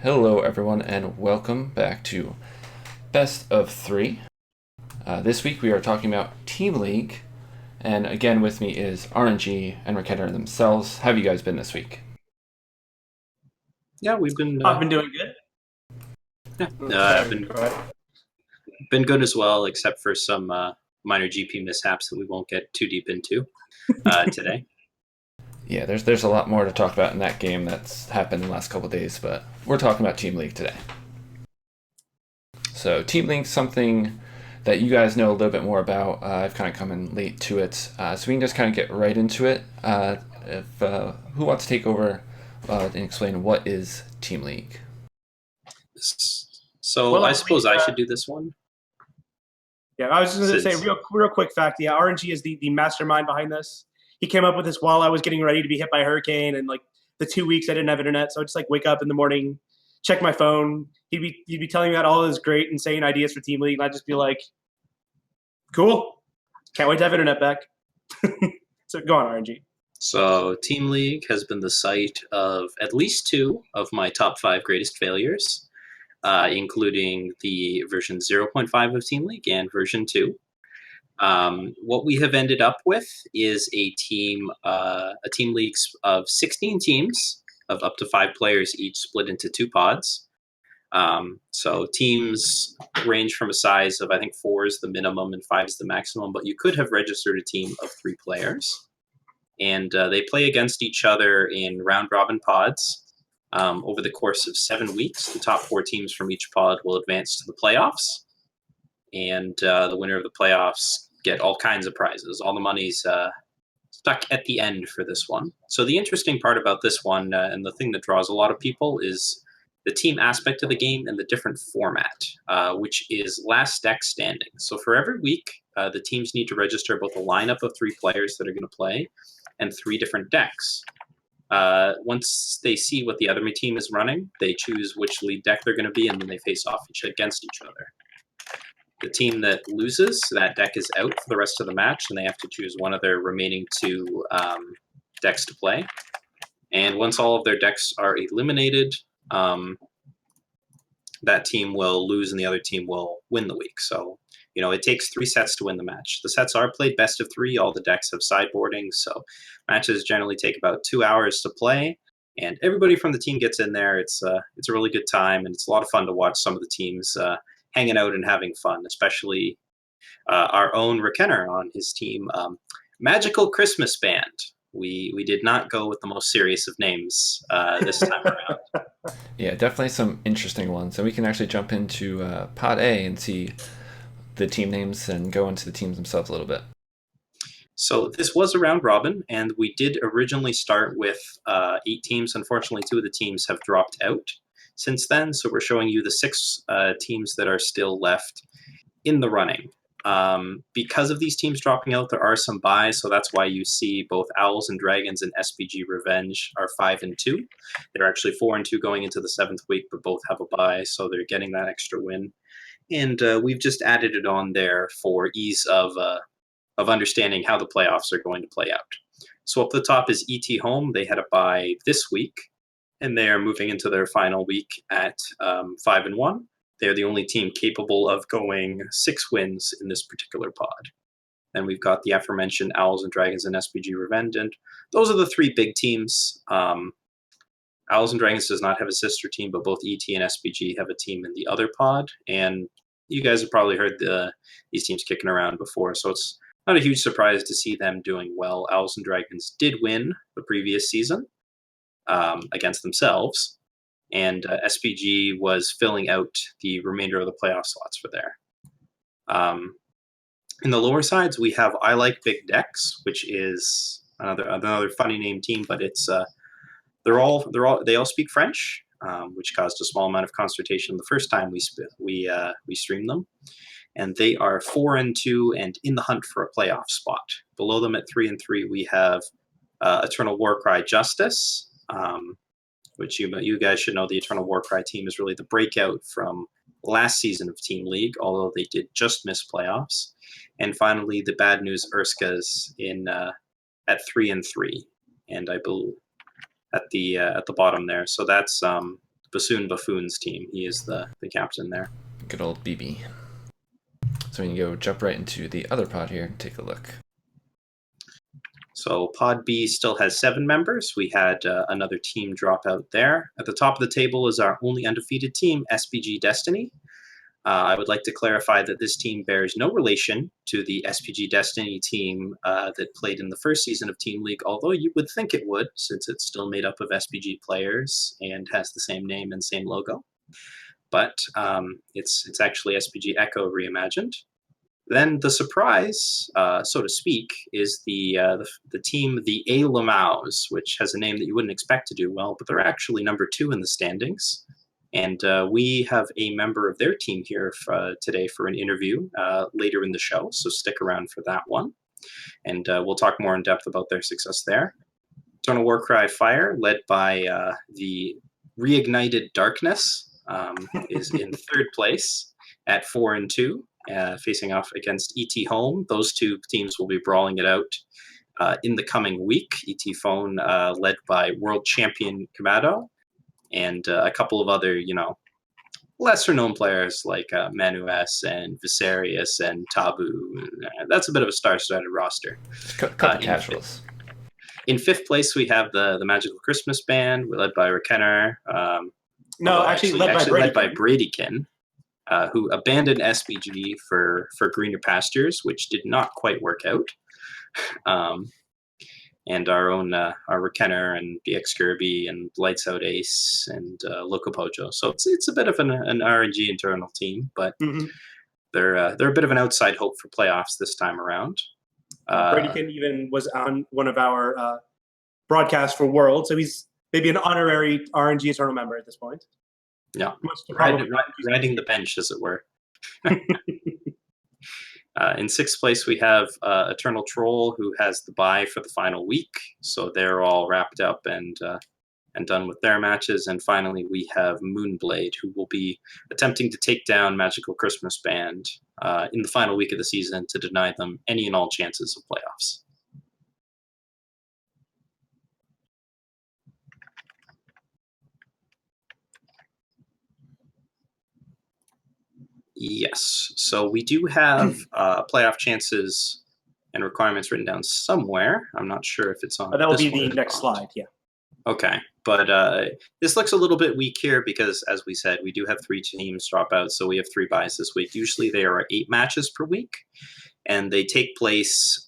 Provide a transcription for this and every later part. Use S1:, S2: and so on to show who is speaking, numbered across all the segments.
S1: Hello, everyone, and welcome back to Best of Three. This week we are talking about Team League, and again with me is RNGE and rekenner themselves. How have you guys been this week?
S2: Yeah, we've been
S3: I've been doing good.
S2: I've been good as well, except for some minor GP mishaps that we won't get too deep into today.
S1: Yeah, there's a lot more to talk about in that game that's happened in the last couple of days, but we're talking about Team League today. So Team League's something that you guys know a little bit more about. I've kind of come in late to it, so we can just kind of get right into it. Who wants to take over and explain what is Team League?
S2: So I suppose I should do this one.
S3: Yeah, I was just going to say real quick fact. Yeah, RNG is the mastermind behind this. He came up with this while I was getting ready to be hit by a hurricane, and like the 2 weeks I didn't have internet, so I just like wake up in the morning, check my phone. He'd be telling me about all his great, insane ideas for Team League, and I'd just be like, "Cool, can't wait to have internet back." So go on, RNG.
S2: So Team League has been the site of at least two of my top 5 greatest failures, including the version 0.5 of Team League and version 2. What we have ended up with is a team league of 16 teams of up to 5 players each, split into 2 pods. So teams range from a size of, I think 4 is the minimum and 5 is the maximum, but you could have registered a team of 3 players. And they play against each other in round-robin pods. Over the course of 7 weeks, the top 4 teams from each pod will advance to the playoffs. And the winner of the playoffs get all kinds of prizes. All the money's stuck at the end for this one. So the interesting part about this one, and the thing that draws a lot of people, is the team aspect of the game and the different format, which is last deck standing. So for every week, the teams need to register both a lineup of 3 players that are going to play and 3 different decks. Once they see what the other team is running, they choose which lead deck they're going to be, and then they face off against each other. The team that loses, that deck is out for the rest of the match, and they have to choose one of their remaining 2 decks to play. And once all of their decks are eliminated, that team will lose and the other team will win the week. So, it takes 3 sets to win the match. The sets are played best of 3. All the decks have sideboarding, so matches generally take about 2 hours to play. And everybody from the team gets in there. It's a really good time, and it's a lot of fun to watch some of the teams hanging out and having fun, especially our own rekenner on his team, Magical Christmas Band. We did not go with the most serious of names this time around.
S1: Yeah, definitely some interesting ones. And we can actually jump into Pod A and see the team names and go into the teams themselves a little bit.
S2: So this was a round robin, and we did originally start with 8 teams. Unfortunately, 2 of the teams have dropped out since then, so we're showing you the 6 teams that are still left in the running. Because of these teams dropping out, there are some buys, so that's why you see both Owls and Dragons and SPG Revenge are 5-2. They're actually 4-2 going into the 7th week, but both have a buy, so they're getting that extra win. And we've just added it on there for ease of understanding how the playoffs are going to play out. So up the top is ET Home. They had a bye this week, and they are moving into their final week at 5-1. They're the only team capable of going 6 wins in this particular pod. And we've got the aforementioned Owls and Dragons and SPG Revenge, and those are the 3 big teams. Owls and Dragons does not have a sister team, but both ET and SPG have a team in the other pod, and you guys have probably heard these teams kicking around before, so it's not a huge surprise to see them doing well. Owls and Dragons did win the previous season against themselves, and SPG was filling out the remainder of the playoff slots for there. In the lower sides, we have I Like Big Decks, which is another funny name team, but it's they all speak French, which caused a small amount of consternation the first time we streamed them. And they are 4-2 and in the hunt for a playoff spot. Below them at 3-3, we have Eternal Warcry Justice, which you guys should know. The Eternal Warcry team is really the breakout from last season of Team League, although they did just miss playoffs. And finally, the Bad News Urskas at 3-3, and I believe at the bottom there. So that's Bassoon Buffoons team. He is the captain there.
S1: Good old BB. So we can go jump right into the other pod here and take a look.
S2: So Pod B still has 7 members. We had another team drop out there. At the top of the table is our only undefeated team, SPG Destiny. I would like to clarify that this team bears no relation to the SPG Destiny team that played in the first season of Team League, although you would think it would, since it's still made up of SPG players and has the same name and same logo. But it's actually SPG Echo reimagined. Then the surprise, so to speak, is the team, the A Lamaus, which has a name that you wouldn't expect to do well, but they're actually number 2 in the standings. And we have a member of their team here today for an interview later in the show, so stick around for that one. And we'll talk more in depth about their success there. Eternal Warcry Fire, led by the Reignited Darkness, is in 3rd place at 4-2. Facing off against ET Home. Those 2 teams will be brawling it out in the coming week. ET Phone, led by world champion Kamado, and a couple of other, lesser known players like Manu S and Viserius and Tabu. That's a bit of a star-studded roster.
S1: Couple casuals.
S2: In 5th place, we have the Magical Christmas Band, led by rekenner.
S3: Led by
S2: Bradykin. Who abandoned SPG for greener pastures, which did not quite work out. And our own our rekenner and BX Kirby and Lights Out Ace and Locopojo. So it's a bit of an RNGEternal team, but they're a bit of an outside hope for playoffs this time around.
S3: Bradykin even was on one of our broadcasts for World, so he's maybe an honorary RNGEternal member at this point.
S2: Yeah, riding the bench, as it were. In 6th place, we have Eternal Troll, who has the bye for the final week. So they're all wrapped up and done with their matches. And finally, we have Moonblade, who will be attempting to take down Magical Christmas Band in the final week of the season to deny them any and all chances of playoffs. Yes. So we do have playoff chances and requirements written down somewhere. I'm not sure if it's on.
S3: That will be the next slide. Yeah.
S2: Okay. But this looks a little bit weak here because, as we said, we do have 3 teams drop out. So we have 3 buys this week. Usually there are 8 matches per week, and they take place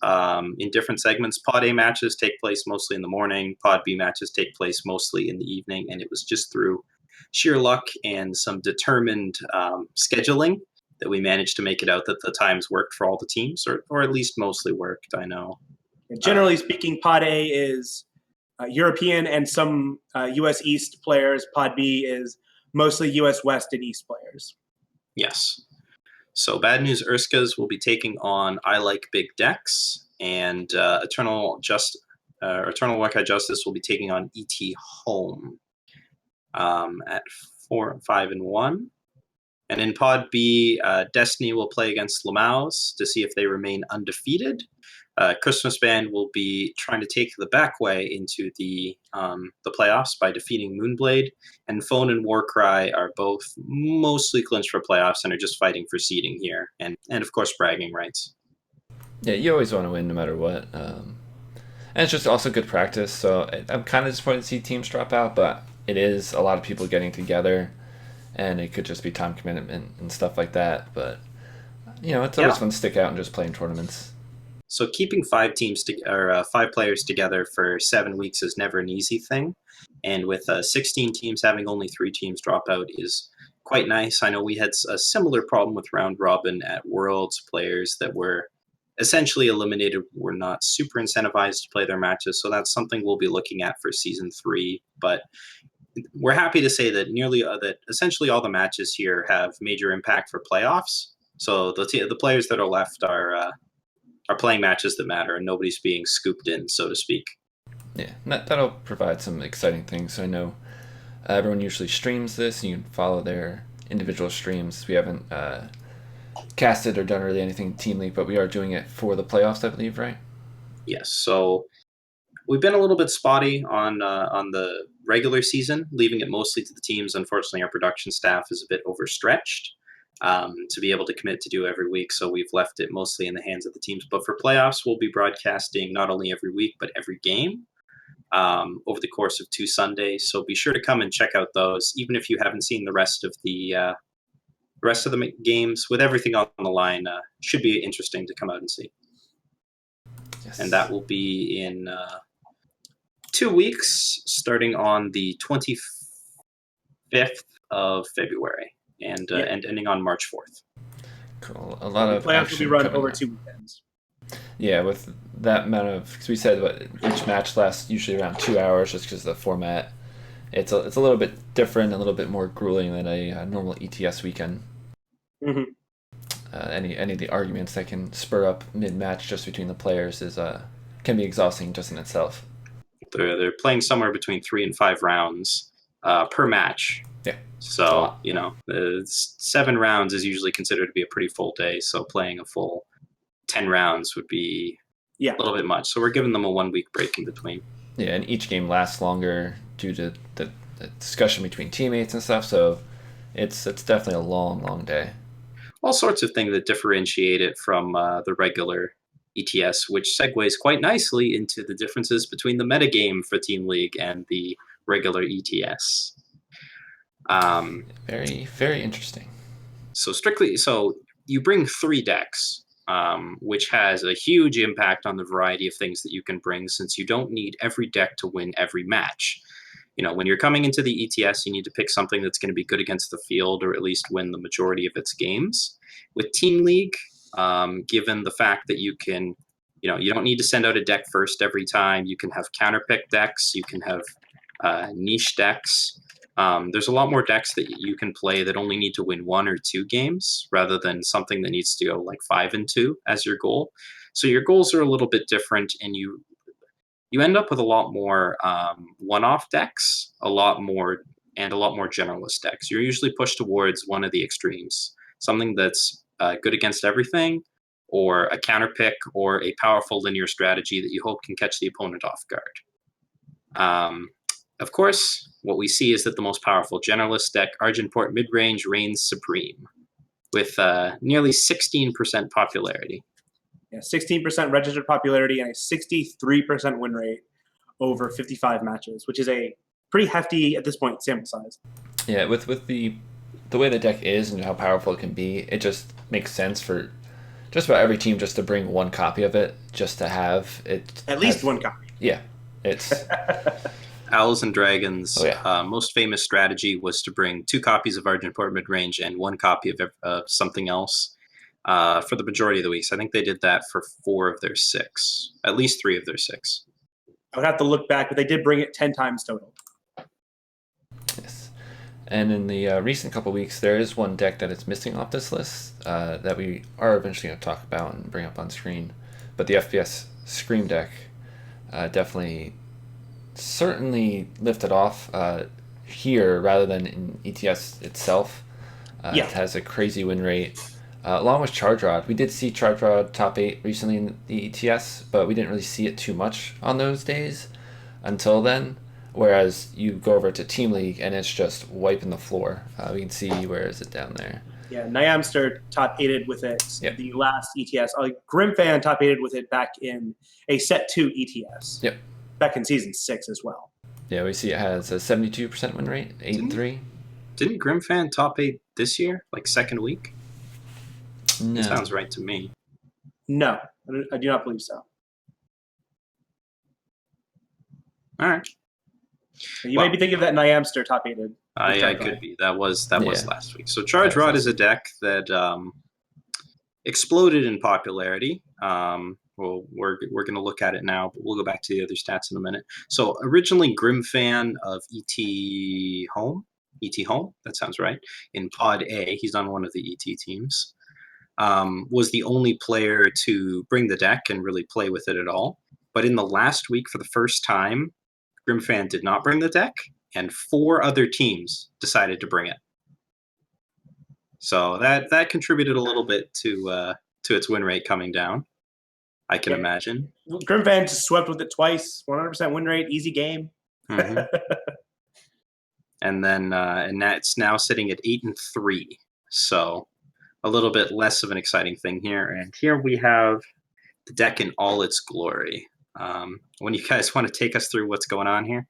S2: in different segments. Pod A matches take place mostly in the morning. Pod B matches take place mostly in the evening. And it was just through sheer luck and some determined scheduling that we managed to make it out that the times worked for all the teams, or at least mostly worked, I know.
S3: Generally speaking, Pod A is European and some US East players. Pod B is mostly US West and East players.
S2: Yes. So bad news, Urskas will be taking on I Like Big Decks, and Eternal Warcry Justice will be taking on ET Home. At 4-5-1, and in Pod B, Destiny will play against Lamaus to see if they remain undefeated. Christmas Band will be trying to take the back way into the playoffs by defeating Moonblade, and Phone and Warcry are both mostly clinched for playoffs and are just fighting for seeding here, and of course bragging rights.
S1: Yeah, you always want to win no matter what. And it's just also good practice, so I'm kind of disappointed to see teams drop out, but it is a lot of people getting together, and it could just be time commitment and stuff like that. But, it's always fun to stick out and just play in tournaments.
S2: So keeping 5 players together for 7 weeks is never an easy thing. And with 16 teams having only 3 teams drop out is quite nice. I know we had a similar problem with round robin at Worlds. Players that were essentially eliminated were not super incentivized to play their matches. So that's something we'll be looking at for season 3. But we're happy to say that that essentially all the matches here have major impact for playoffs. So the players that are left are playing matches that matter, and nobody's being scooped in, so to speak.
S1: Yeah, that'll provide some exciting things. So I know everyone usually streams this, and you can follow their individual streams. We haven't casted or done really anything Team League, but we are doing it for the playoffs, I believe, right?
S2: Yes. So we've been a little bit spotty on the regular season, leaving it mostly to the teams. Unfortunately, our production staff is a bit overstretched to be able to commit to do every week, so we've left it mostly in the hands of the teams. But for playoffs, we'll be broadcasting not only every week, but every game over the course of 2 Sundays. So be sure to come and check out those, even if you haven't seen the rest of the games. With everything on the line, should be interesting to come out and see.
S1: Yes.
S2: And that will be in 2 weeks, starting on the 25th of February and ending on March 4th.
S1: Cool. A lot of
S3: playoffs will be run over
S1: up.
S3: 2 weekends.
S1: Yeah, with that amount of, because we said each match lasts usually around 2 hours, just because of the format. It's a little bit different, a little bit more grueling than a normal ETS weekend.
S3: Mm-hmm.
S1: Any of the arguments that can spur up mid-match just between the players can be exhausting just in itself.
S2: They're playing somewhere between 3 and 5 rounds per match.
S1: Yeah.
S2: So 7 rounds is usually considered to be a pretty full day. So playing a full 10 rounds would be a little bit much. So we're giving them a 1 week break in between.
S1: Yeah, and each game lasts longer due to the discussion between teammates and stuff. So it's definitely a long day.
S2: All sorts of things that differentiate it from the regular ETS, which segues quite nicely into the differences between the metagame for Team League and the regular ETS.
S1: Very, very interesting.
S2: So you bring 3 decks, which has a huge impact on the variety of things that you can bring, since you don't need every deck to win every match. When you're coming into the ETS, you need to pick something that's going to be good against the field, or at least win the majority of its games. With Team League, given the fact that you can, you don't need to send out a deck first every time. You can have counterpick decks. You can have niche decks. There's a lot more decks that you can play that only need to win 1 or 2 games, rather than something that needs to go like 5 and 2 as your goal. So your goals are a little bit different, and you end up with a lot more one-off decks, a lot more generalist decks. You're usually pushed towards one of the extremes, something that's good against everything, or a counterpick, or a powerful linear strategy that you hope can catch the opponent off guard. Of course, what we see is that the most powerful generalist deck, Argenport Midrange, reigns supreme, with nearly 16% popularity.
S3: Yeah, 16% registered popularity and a 63% win rate over 55 matches, which is a pretty hefty, at this point, sample size.
S1: Yeah, with the way the deck is and how powerful it can be, it just makes sense for just about every team just to bring 1 copy of it, just to have it.
S3: At least 1 copy.
S1: Yeah, it's...
S2: Owls and Dragons' most famous strategy was to bring 2 copies of Argenport Midrange and 1 copy of something else. For the majority of the weeks. I think they did that for 4 of their 6, at least 3 of their 6.
S3: I would have to look back, but they did bring it 10 times total.
S1: Yes. And in the recent couple weeks, there is 1 deck that is missing off this list that we are eventually going to talk about and bring up on screen. But the FPS Scream deck definitely, certainly lifted off here rather than in ETS itself. It has a crazy win rate. Along with Charge Rod. We did see Charge Rod top 8 recently in the ETS, but we didn't really see it too much on those days until then. Whereas you go over to Team League and it's just wiping the floor. We can see, where is it down there?
S3: Yeah, Nyamster top 8'd with it the last ETS. Grimfan top 8'd with it back in a set 2 ETS.
S1: Yep.
S3: Back in season 6 as well.
S1: Yeah, we see it has a 72% win rate, 8-3.
S2: Didn't Grimfan top 8 this year, like second week?
S1: No.
S2: Sounds right to me.
S3: No, I do not believe so.
S2: All right.
S3: You may be thinking of that Nyamster top 8'd.
S2: I could be. That was last week. So Charge Rod is a deck that exploded in popularity. Well, we're going to look at it now, but we'll go back to the other stats in a minute. So originally Grimfan of ET Home, that sounds right, in Pod A, he's on one of the ET teams, was the only player to bring the deck and really play with it at all. But in the last week, for the first time, Grimfan did not bring the deck, and 4 other teams decided to bring it. So that contributed a little bit to its win rate coming down, I can imagine.
S3: Grimfan just swept with it twice, 100% win rate, easy game.
S2: Mm-hmm. and then and it's now sitting at 8-3. So a little bit less of an exciting thing here. And here we have the deck in all its glory. When you guys want to take us through what's going on here?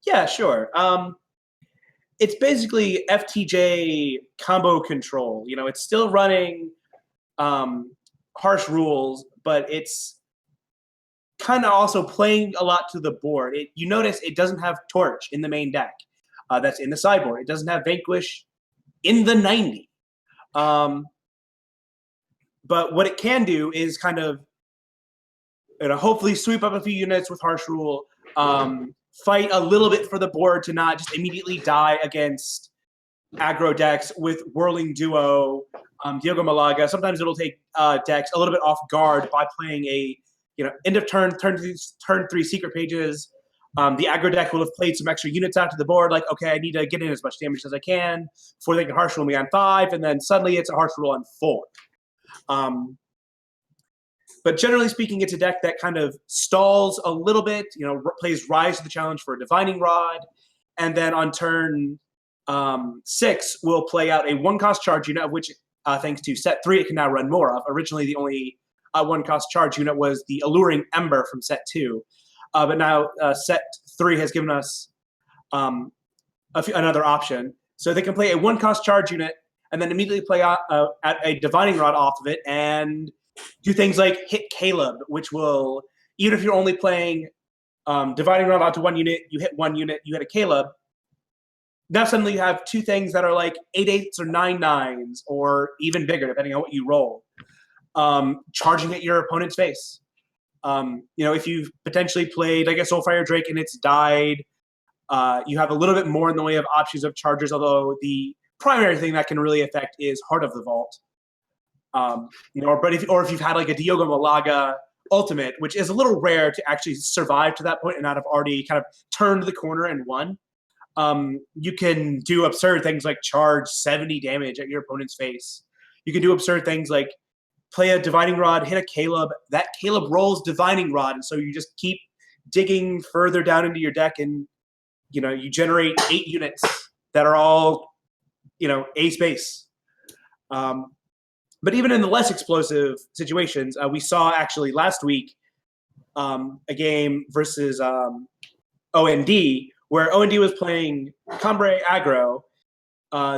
S3: Yeah, sure. It's basically FTJ combo control. You know, it's still running harsh rules, but it's kind of also playing a lot to the board. You notice it doesn't have Torch in the main deck. That's in the sideboard. It doesn't have Vanquish in the 90. But what it can do is kind of, hopefully sweep up a few units with harsh rule, fight a little bit for the board to not just immediately die against aggro decks with Whirling Duo, Diogo Malaga. Sometimes it'll take decks a little bit off guard by playing a end of turn 3 secret pages. The aggro deck will have played some extra units out to the board, like, okay, I need to get in as much damage as I can before they can harsh rule me on 5, and then suddenly it's a harsh rule on 4. But generally speaking, it's a deck that kind of stalls a little bit, plays Rise to the Challenge for a Divining Rod, and then on turn 6 will play out a 1-cost charge unit, of which, thanks to set 3, it can now run more of. Originally, the only 1-cost charge unit was the Alluring Ember from set 2. But now set 3 has given us another option. So they can play a 1-cost charge unit and then immediately play at a Divining Rod off of it and do things like hit Caleb, which will, even if you're only playing Divining Rod onto 1 unit, you hit 1 unit, you hit a Caleb. Now suddenly you have 2 things that are like 8/8s or 9/9s or even bigger, depending on what you roll, charging at your opponent's face. If you've potentially played like a Soulfire Drake and it's died, you have a little bit more in the way of options of chargers, although the primary thing that can really affect is Heart of the Vault. If you've had like a Diogo Malaga ultimate, which is a little rare to actually survive to that point and not have already kind of turned the corner and won, you can do absurd things like charge 70 damage at your opponent's face. You can do absurd things like play a Divining Rod, hit a Caleb. That Caleb rolls Divining Rod, and so you just keep digging further down into your deck, and you generate 8 units that are all A space. But even in the less explosive situations, we saw actually last week a game versus OND, where OND was playing Cambrai aggro.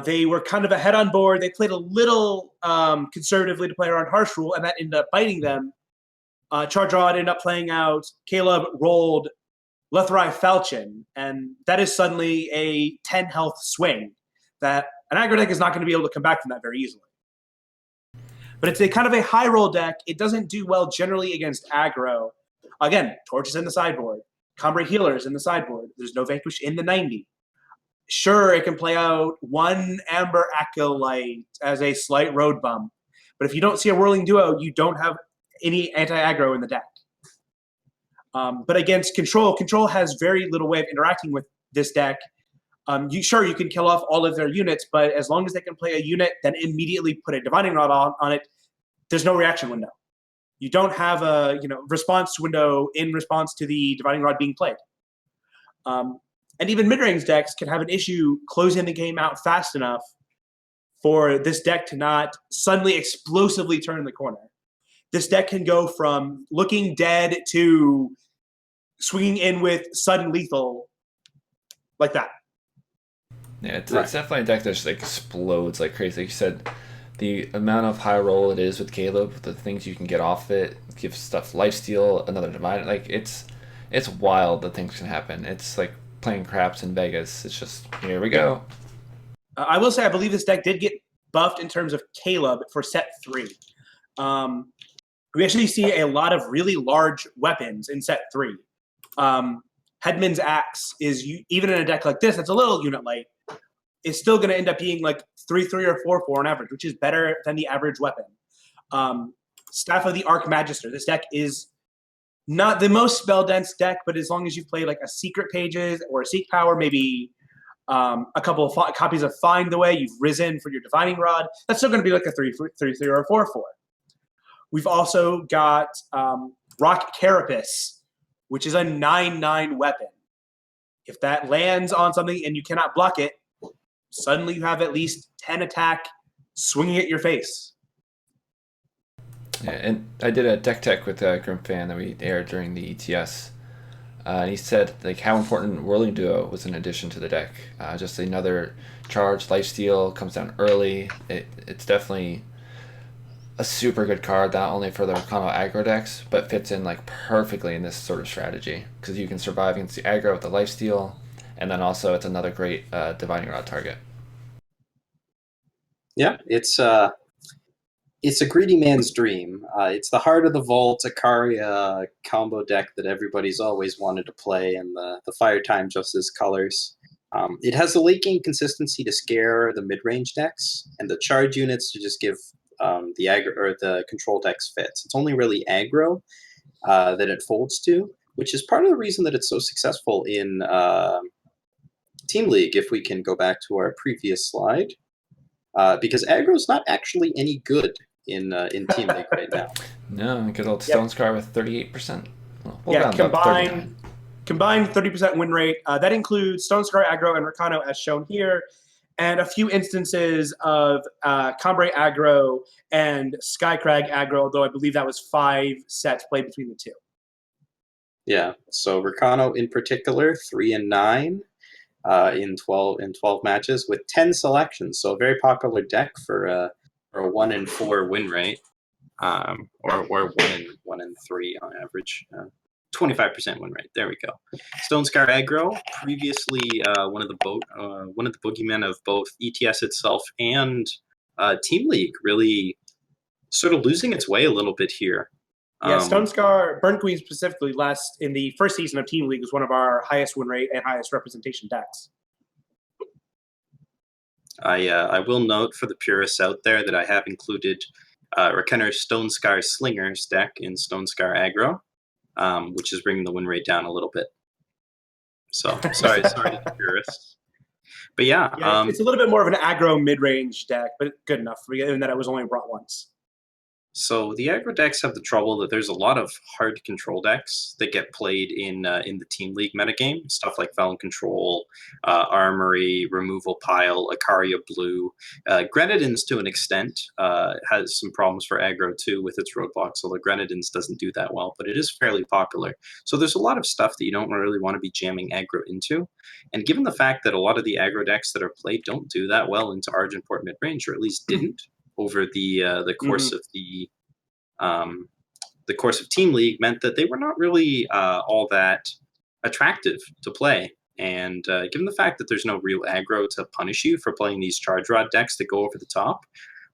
S3: They were kind of ahead on board. They played a little conservatively to play around harsh rule, and that ended up biting them. Charge Rod ended up playing out. Caleb rolled Lethrai Falchion, and that is suddenly a 10 health swing that an aggro deck is not going to be able to come back from that very easily. But it's a kind of a high roll deck. It doesn't do well generally against aggro. Again, Torch is in the sideboard. Cambrai Healers in the sideboard. There's no Vanquish in the 90. Sure, it can play out 1 Amber Acolyte as a slight road bump. But if you don't see a Whirling Duo, you don't have any anti-aggro in the deck. But against Control has very little way of interacting with this deck. You can kill off all of their units, but as long as they can play a unit, then immediately put a Divining Rod on it, there's no reaction window. You don't have a response window in response to the Divining Rod being played. And even mid-range decks can have an issue closing the game out fast enough for this deck to not suddenly explosively turn the corner. This deck can go from looking dead to swinging in with sudden lethal like that.
S1: Yeah, it's definitely a deck that just explodes like crazy. Like you said, the amount of high roll it is with Caleb, the things you can get off it, give stuff lifesteal, another divine. It's wild that things can happen. It's like playing craps in Vegas. It's just, here we go.
S3: I will say, I believe this deck did get buffed in terms of Caleb for set 3. We actually see a lot of really large weapons in set 3. Headman's Axe is, even in a deck like this, that's a little unit light, is still going to end up being like 3/3 or 4/4 on average, which is better than the average weapon. Staff of the Archmagister. This deck is not the most spell dense deck, but as long as you've played like a Secret Pages or a Seek Power, maybe a couple of copies of Find the Way, you've risen for your Divining Rod, that's still going to be like a 3/3 or a 4/4. We've also got Rock Carapace, which is a 9/9 weapon. if that lands on something and you cannot block it, suddenly you have at least 10 attack swinging at your face.
S1: Yeah, and I did a deck tech with Grim Fan that we aired during the ETS. And he said like how important Whirling Duo was an addition to the deck. Just another charge, lifesteal, comes down early. It's definitely a super good card, not only for the Recano aggro decks, but fits in like perfectly in this sort of strategy because you can survive against the aggro with the lifesteal, and then also it's another great Divining Rod target.
S2: Yeah, it's a greedy man's dream. It's the Heart of the Vault, Ikaria combo deck that everybody's always wanted to play, and the Fire Time Justice colors. It has the late game consistency to scare the mid-range decks, and the charge units to just give the aggro or the control decks fits. It's only really aggro that it folds to, which is part of the reason that it's so successful in Team League. If we can go back to our previous slide, because aggro is not actually any good in Team League right now.
S1: No, good old Stone Scar with 38%.
S3: Combined 30% win rate. That includes Stone Scar aggro and Recano as shown here, and a few instances of Cambrai aggro and Skycrag aggro, although I believe that was 5 sets played between the two.
S2: Yeah, so Recano in particular, 3 and 9 in 12 matches with 10 selections. So a very popular deck for a 1 and 4 win rate, or 1 and 3 on average. 25% win rate. There we go. Stone Scar aggro, previously one of the boogeymen of both ETS itself and Team League, really sort of losing its way a little bit here.
S3: Yeah, Stone Scar, Burn Queen specifically, in the first season of Team League was one of our highest win rate and highest representation decks.
S2: I will note for the purists out there that I have included Rekenner's Stone Scar Slingers deck in Stone Scar aggro, which is bringing the win rate down a little bit. So sorry to the purists. But yeah,
S3: it's a little bit more of an aggro mid-range deck, but good enough, given that it was only brought once.
S2: So the aggro decks have the trouble that there's a lot of hard control decks that get played in the Team League metagame. Stuff like Felon Control, Armory, Removal Pile, Ikaria Blue. Grenadins, to an extent, has some problems for aggro too with its roadblocks, although Grenadins doesn't do that well, but it is fairly popular. So there's a lot of stuff that you don't really want to be jamming aggro into. And given the fact that a lot of the aggro decks that are played don't do that well into Argenport midrange, or at least didn't over the course of the course of Team League, meant that they were not really all that attractive to play. And given the fact that there's no real aggro to punish you for playing these Charge Rod decks that go over the top,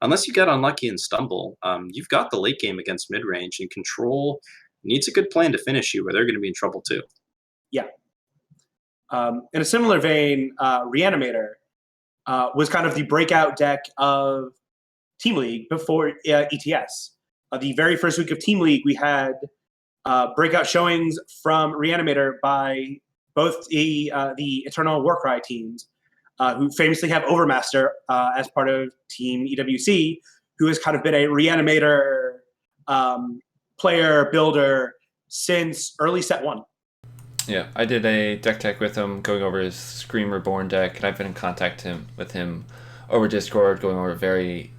S2: unless you get unlucky and stumble, you've got the late game against mid-range, and Control needs a good plan to finish you, or they're going to be in trouble too.
S3: Yeah. In a similar vein, Reanimator was kind of the breakout deck of Team League before ETS. The very first week of Team League, we had breakout showings from Reanimator by both the Eternal Warcry teams, who famously have Overmaster as part of Team EWC, who has kind of been a Reanimator player builder since early set 1.
S1: Yeah, I did a deck tech with him, going over his Scream Reborn deck, and I've been in contact with him over Discord, going over very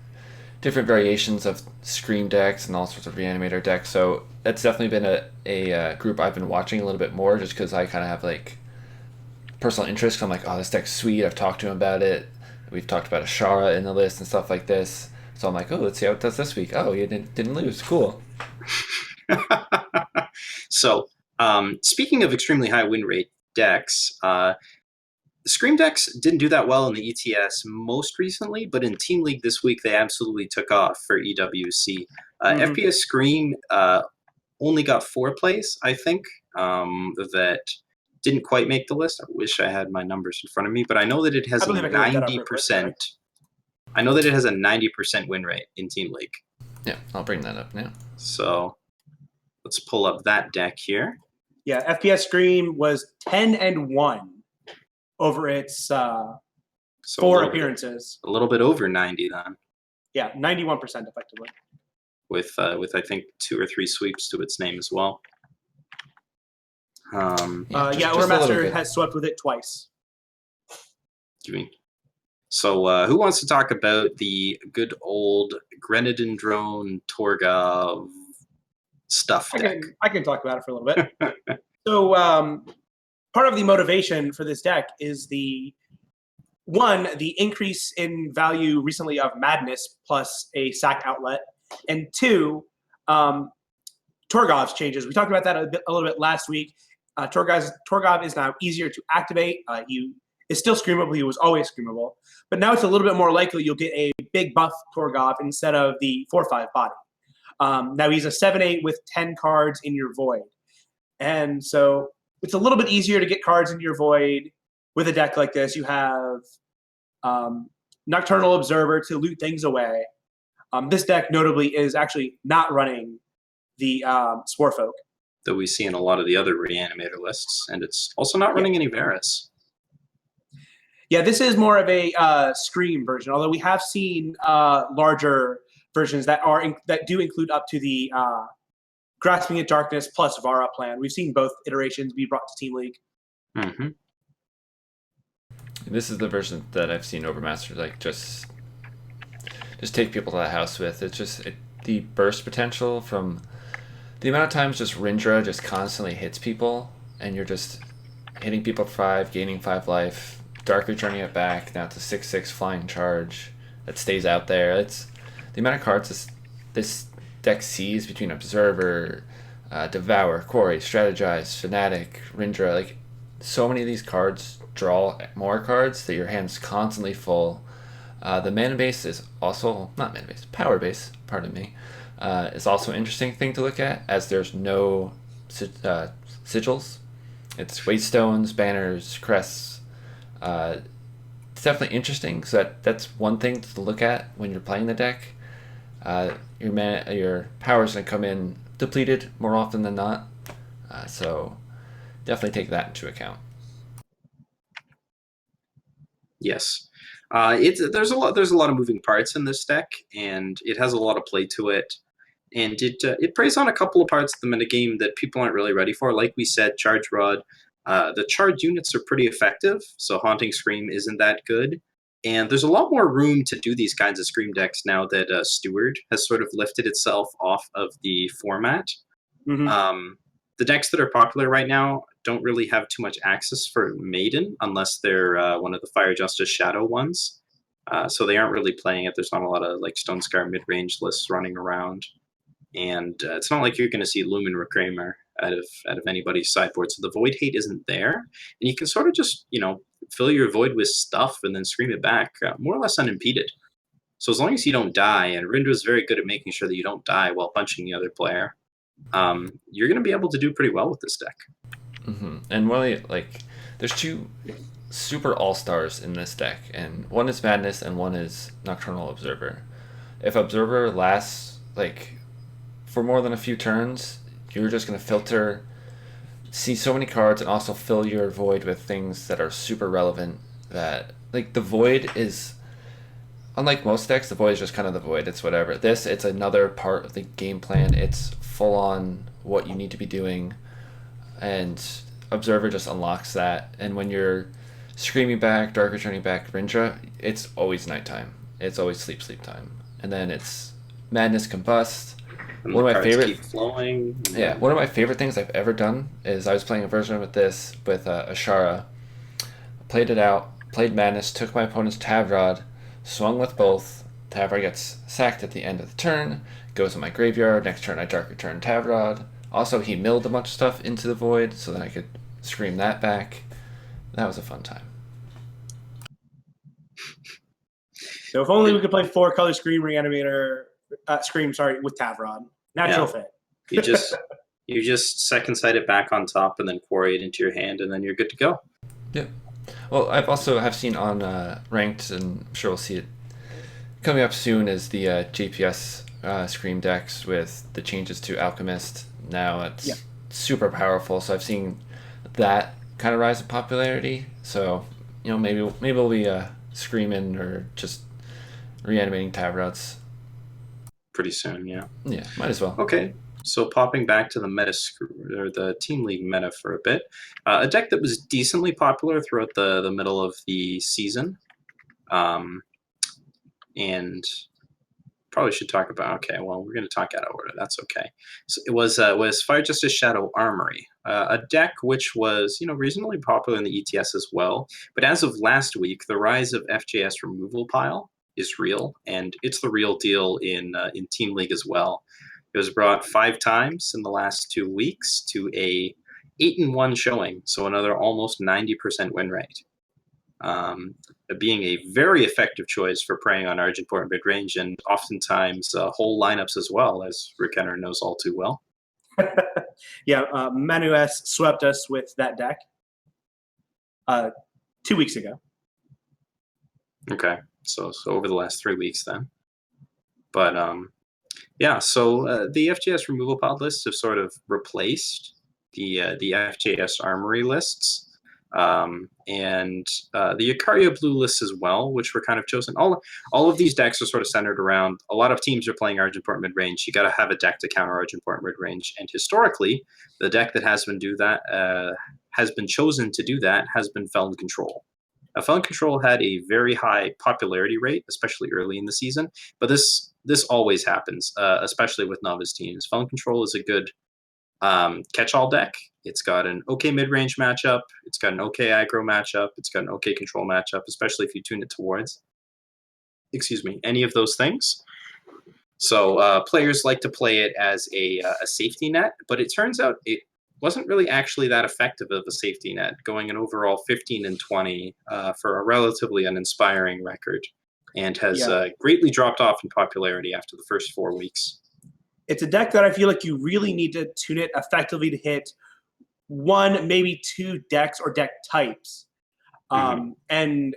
S1: different variations of Scream decks and all sorts of Reanimator decks. So it's definitely been a group I've been watching a little bit more, just because I kind of have like personal interest. I'm like, oh, this deck's sweet. I've talked to him about it. We've talked about Ashara in the list and stuff like this. So I'm like, oh, let's see how it does this week. Oh, you didn't lose. Cool.
S2: So speaking of extremely high win rate decks, Scream decks didn't do that well in the ETS most recently, but in Team League this week, they absolutely took off for EWC. FPS Scream only got 4 plays, I think, that didn't quite make the list. I wish I had my numbers in front of me, but I know that it has a 90%. I know that it has a 90% win rate in Team League.
S1: Yeah, I'll bring that up now.
S2: So let's pull up that deck here.
S3: Yeah, FPS Scream was 10-1 over its 4 appearances.
S2: A little bit over 90 then.
S3: Yeah, 91% effectively.
S2: With I think 2 or 3 sweeps to its name as well.
S3: Yeah, Overmaster has swept with it twice.
S2: So who wants to talk about the good old Grenadin Drone Torgov stuff deck?
S3: I can talk about it for a little bit. So part of the motivation for this deck is the increase in value recently of Madness plus a sack outlet, and two, Torgov's changes. We talked about that a little bit last week. Torgov is now easier to activate. He is still screamable. He was always screamable. But now it's a little bit more likely you'll get a big buff Torgov instead of the 4/5 body. Now he's a 7/8 with 10 cards in your void. And so it's a little bit easier to get cards into your void with a deck like this. You have Nocturnal Observer to loot things away. This deck notably is actually not running the Sporefolk
S2: that we see in a lot of the other Reanimator lists, and it's also not running any Varus.
S3: Yeah, this is more of a Scream version, although we have seen larger versions that do include up to the Grasping at Darkness plus Vara plan. We've seen both iterations be brought to Team League.
S2: Mm-hmm.
S1: This is the version that I've seen Overmaster like just take people to the house with. It's just the burst potential from the amount of times just Rindra just constantly hits people, and you're just hitting people for 5, gaining 5 life, Dark returning it back. Now it's a 6/6 flying charge that stays out there. It's the amount of cards this deck sees between Observer, Devour, Quarry, Strategize, Fanatic, Rindra. Like, so many of these cards draw more cards that your hand's constantly full. The mana base is also, not mana base, power base, pardon me, is also an interesting thing to look at, as there's no sigils. It's Wastestones, Banners, Crests. It's definitely interesting, because that's one thing to look at when you're playing the deck. Your power is going to come in depleted more often than not, so definitely take that into account.
S2: Yes, there's a lot of moving parts in this deck, and it has a lot of play to it. And it preys on a couple of parts of the metagame that people aren't really ready for. Like we said, Charge Rod. The charge units are pretty effective, so Haunting Scream isn't that good. And there's a lot more room to do these kinds of Scream decks now that Steward has sort of lifted itself off of the format.
S3: Mm-hmm.
S2: The decks that are popular right now don't really have too much access for Maiden, unless they're one of the Fire Justice Shadow ones. So they aren't really playing it. There's not a lot of like Stone Scar mid-range lists running around. And it's not like you're going to see Lumen Reclaimer out of anybody's sideboard. So the Void Hate isn't there. And you can sort of just, fill your Void with stuff and then scream it back more or less unimpeded. So as long as you don't die, and Rindra's very good at making sure that you don't die while punching the other player, you're going to be able to do pretty well with this deck.
S1: Mm-hmm. And there's two super all-stars in this deck, and one is Madness and one is Nocturnal Observer. If Observer lasts for more than a few turns, you're just going to see so many cards, and also fill your void with things that are super relevant. That, the void is, unlike most decks, the void is just kind of the void. It's whatever. It's another part of the game plan. It's full on what you need to be doing, and Observer just unlocks that. And when you're screaming back, dark returning back Rindra, it's always nighttime. It's always sleep time. And then it's Madness Combust.
S2: And one of my favorite keep flowing.
S1: Yeah, one of my favorite things I've ever done is I was playing a version with this with Ashara. Played it out, played Madness, took my opponent's Tavrod, swung with both. Tavrod gets sacked at the end of the turn, goes in my graveyard. Next turn I dark return Tavrod. Also, he milled a bunch of stuff into the void so that I could scream that back. That was a fun time.
S3: So if only we could play 4-color Scream Reanimator, with Tavrod. Natural fit.
S2: You just second sight it back on top and then quarry it into your hand, and then you're good to go.
S1: Yeah. Well, I've also seen on Ranked, and I'm sure we'll see it coming up soon, is the GPS Scream decks with the changes to Alchemist. Now it's super powerful, so I've seen that kind of rise in popularity. So, maybe we'll be screaming or just reanimating Tavrods
S2: pretty soon. Yeah,
S1: might as well.
S2: Okay, So popping back to the or the Team League meta for a bit, a deck that was decently popular throughout the middle of the season, and probably should talk about. Okay, well, we're going to talk out of order. That's okay. So it was Fire Justice Shadow Armory, a deck which was reasonably popular in the ETS as well. But as of last week, the rise of FJS removal pile is real, and it's the real deal in Team League as well. It was brought 5 times in the last 2 weeks to a 8-1 showing, so another almost 90% win rate. Being a very effective choice for preying on Argent Port mid-range, and oftentimes whole lineups as well, as rekenner knows all too well.
S3: Yeah, Manu S swept us with that deck 2 weeks ago.
S2: Okay, so over the last 3 weeks then. But yeah, so the FJS removal pod lists have sort of replaced the FJS armory lists, and the Icaria blue lists as well, which were kind of chosen. All of these decks are sort of centered around, a lot of teams are playing Argent Port mid-range. You got to have a deck to counter Argent Port mid-range, and historically, the deck that has been chosen to do that has been Felon Control. Felon Control had a very high popularity rate, especially early in the season, but this always happens, especially with novice teams. Felon Control is a good catch-all deck. It's got an okay mid-range matchup, it's got an okay aggro matchup, it's got an okay control matchup, especially if you tune it towards, any of those things. So players like to play it as a safety net, but it turns out it wasn't really actually that effective of a safety net, going an overall 15-20 for a relatively uninspiring record, and has greatly dropped off in popularity after the first 4 weeks.
S3: It's a deck that I feel like you really need to tune it effectively to hit 1, maybe 2 decks or deck types. And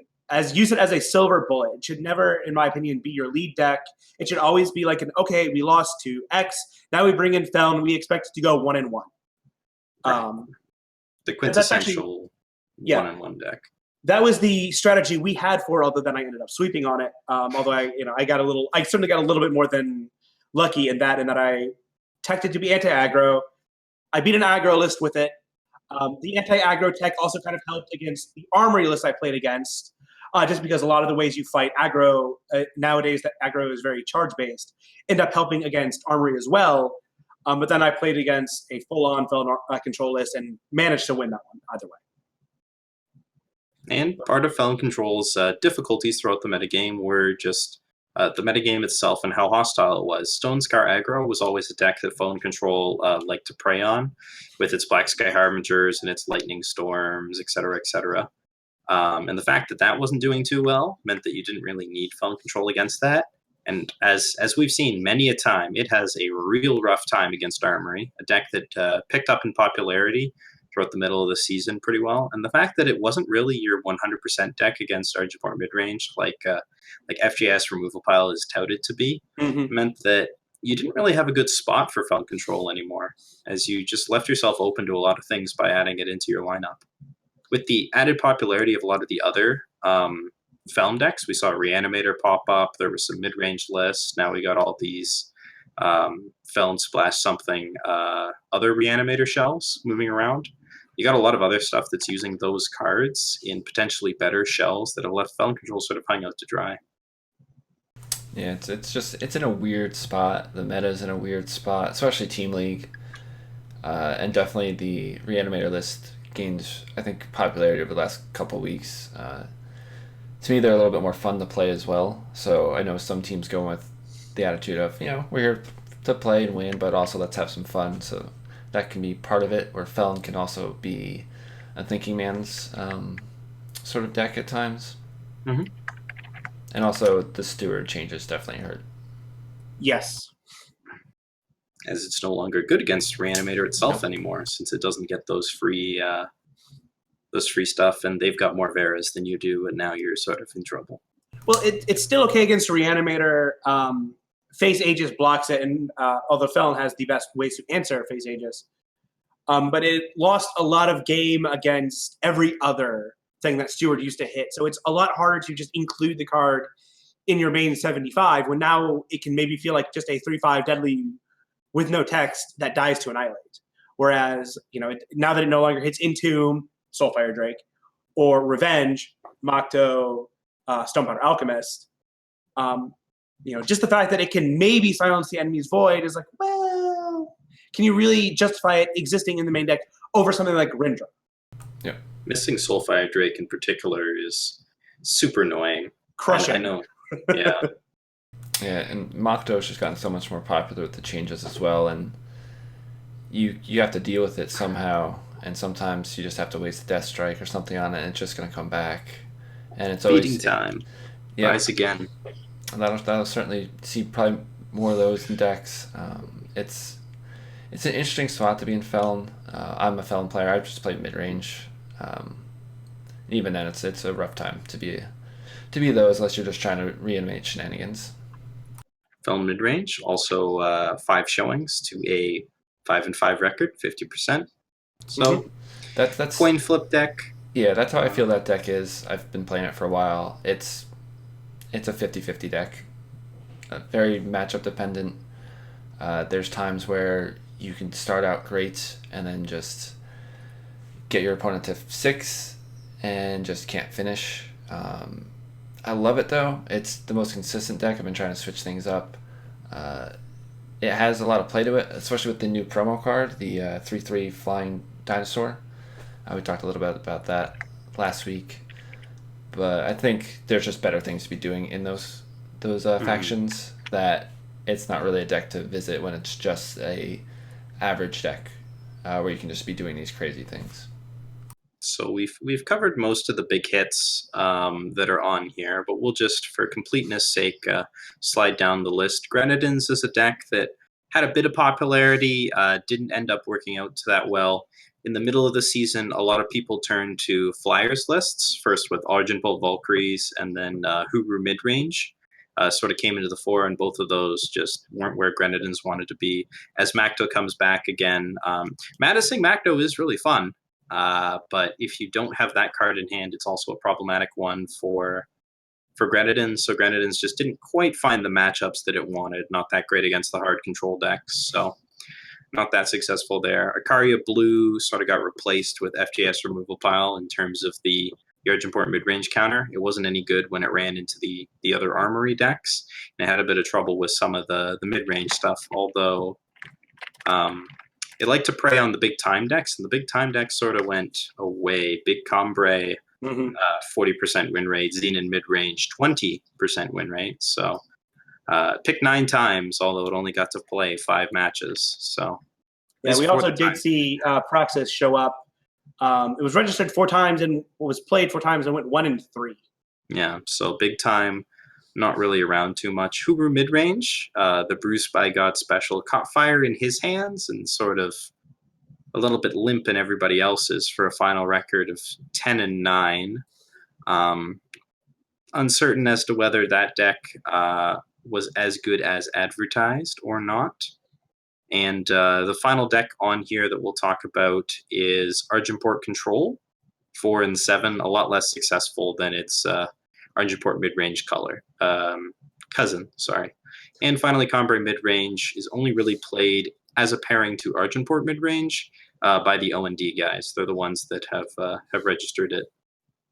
S3: use it as a silver bullet. It should never, in my opinion, be your lead deck. It should always be like okay, we lost to X, now we bring in Felon, we expect it to go 1-1.
S2: The quintessential 1-1 deck.
S3: That was the strategy we had for, although then I ended up sweeping on it. Although I certainly got a little bit more than lucky in that I teched it to be anti-aggro. I beat an aggro list with it. The anti-aggro tech also kind of helped against the armory list I played against, just because a lot of the ways you fight aggro nowadays, that aggro is very charge-based, end up helping against armory as well. But then I played against a full-on Felon control list and managed to win that one either way.
S2: And part of Felon Control's difficulties throughout the metagame were just the metagame itself and how hostile it was. Stone Scar aggro was always a deck that Felon Control liked to prey on, with its Black Sky Harbingers and its Lightning Storms, etc., etc. And the fact that wasn't doing too well meant that you didn't really need Felon Control against that. And as we've seen many a time, it has a real rough time against Armory, a deck that picked up in popularity throughout the middle of the season pretty well. And the fact that it wasn't really your 100% deck against Argent Port midrange, like FJS removal pile is touted to be, meant that you didn't really have a good spot for Felon Control anymore, as you just left yourself open to a lot of things by adding it into your lineup. With the added popularity of a lot of the other Felon decks, we saw Reanimator pop up, there were some mid-range lists, now we got all these Felon Splash something other Reanimator shells moving around. You got a lot of other stuff that's using those cards in potentially better shells that have left Felon Control sort of hung out to dry.
S1: Yeah, it's in a weird spot. The meta's in a weird spot, especially Team League. And definitely the Reanimator list gained, I think, popularity over the last couple weeks. To me, they're a little bit more fun to play as well. So I know some teams go with the attitude of, we're here to play and win, but also let's have some fun. So that can be part of it, where Felon can also be a thinking man's sort of deck at times.
S2: Mm-hmm.
S1: And also the Steward changes definitely hurt.
S3: Yes.
S2: As it's no longer good against Reanimator itself anymore, since it doesn't get those free stuff, and they've got more Veras than you do, and now you're sort of in trouble.
S3: Well, it's still okay against Reanimator. Phase Aegis blocks it, and although Felon has the best ways to answer Phase Aegis. But it lost a lot of game against every other thing that Steward used to hit. So it's a lot harder to just include the card in your main 75, when now it can maybe feel like just a 3/5 deadly with no text that dies to Annihilate. Whereas, now that it no longer hits Entomb, Soulfire Drake, or Revenge, Makto, Stonepowder Alchemist, just the fact that it can maybe silence the enemy's void is like, well, can you really justify it existing in the main deck over something like Rindra?
S1: Yeah.
S2: Missing Soulfire Drake in particular is super annoying.
S3: Crushing.
S2: I know. Yeah.
S1: Yeah, and Makto's just gotten so much more popular with the changes as well, and you have to deal with it somehow, and sometimes you just have to waste a Death Strike or something on it, and it's just going to come back. And it's always
S2: Feeding time.
S1: Yeah,
S2: Rise again.
S1: that'll certainly see probably more of those in decks. It's an interesting spot to be in Felon. I'm a Felon player. I just play mid range. Even then, it's a rough time to be those unless you're just trying to reanimate shenanigans.
S2: Felon mid range, also 5 showings to a 5-5 record, 50%. So
S1: that's
S2: coin flip deck.
S1: Yeah, that's how I feel that deck is. I've been playing it for a while. It's a 50-50 deck. Very matchup dependent. There's times where you can start out great and then just get your opponent to 6 and just can't finish. I love it though. It's the most consistent deck. I've been trying to switch things up. It has a lot of play to it, especially with the new promo card, the 3/3 Flying Dinosaur. We talked a little bit about that last week. But I think there's just better things to be doing in those factions, that it's not really a deck to visit when it's just a average deck where you can just be doing these crazy things.
S2: So we've covered most of the big hits that are on here, but we'll just, for completeness sake, slide down the list. Grenadins is a deck that had a bit of popularity, didn't end up working out that well. In the middle of the season, a lot of people turned to Flyers lists, first with Argent Bolt Valkyries, and then Hubru Midrange sort of came into the fore, and both of those just weren't where Grenadins wanted to be. As Makto comes back again, Madising Makto is really fun. But if you don't have that card in hand, it's also a problematic one for Grenadins. So Grenadins just didn't quite find the matchups that it wanted. Not that great against the hard control decks. So not that successful there. Ikaria Blue sort of got replaced with FGS Removal Pile in terms of the Urgent Port mid-range counter. It wasn't any good when it ran into the other Armory decks. And it had a bit of trouble with some of the mid-range stuff, although it liked to prey on the big time decks, and the big time decks sort of went away. Big Combray, 40% win rate. Xenon mid-range, 20% win rate. So picked 9 times, although it only got to play 5 matches. So
S3: yeah, we also did see Praxis show up. It was registered 4 times and was played 4 times and went 1 in 3.
S2: Yeah, so big time, not really around too much. Hubru mid-range, the Bruce by God special, caught fire in his hands and sort of a little bit limp in everybody else's for a final record of 10-9. Uncertain as to whether that deck was as good as advertised or not. And the final deck on here that we'll talk about is Argenport Control, 4 and 7, a lot less successful than its Argenport mid-range cousin. And finally, Combray mid-range is only really played as a pairing to Argenport mid-range by the O&D guys. They're the ones that have registered it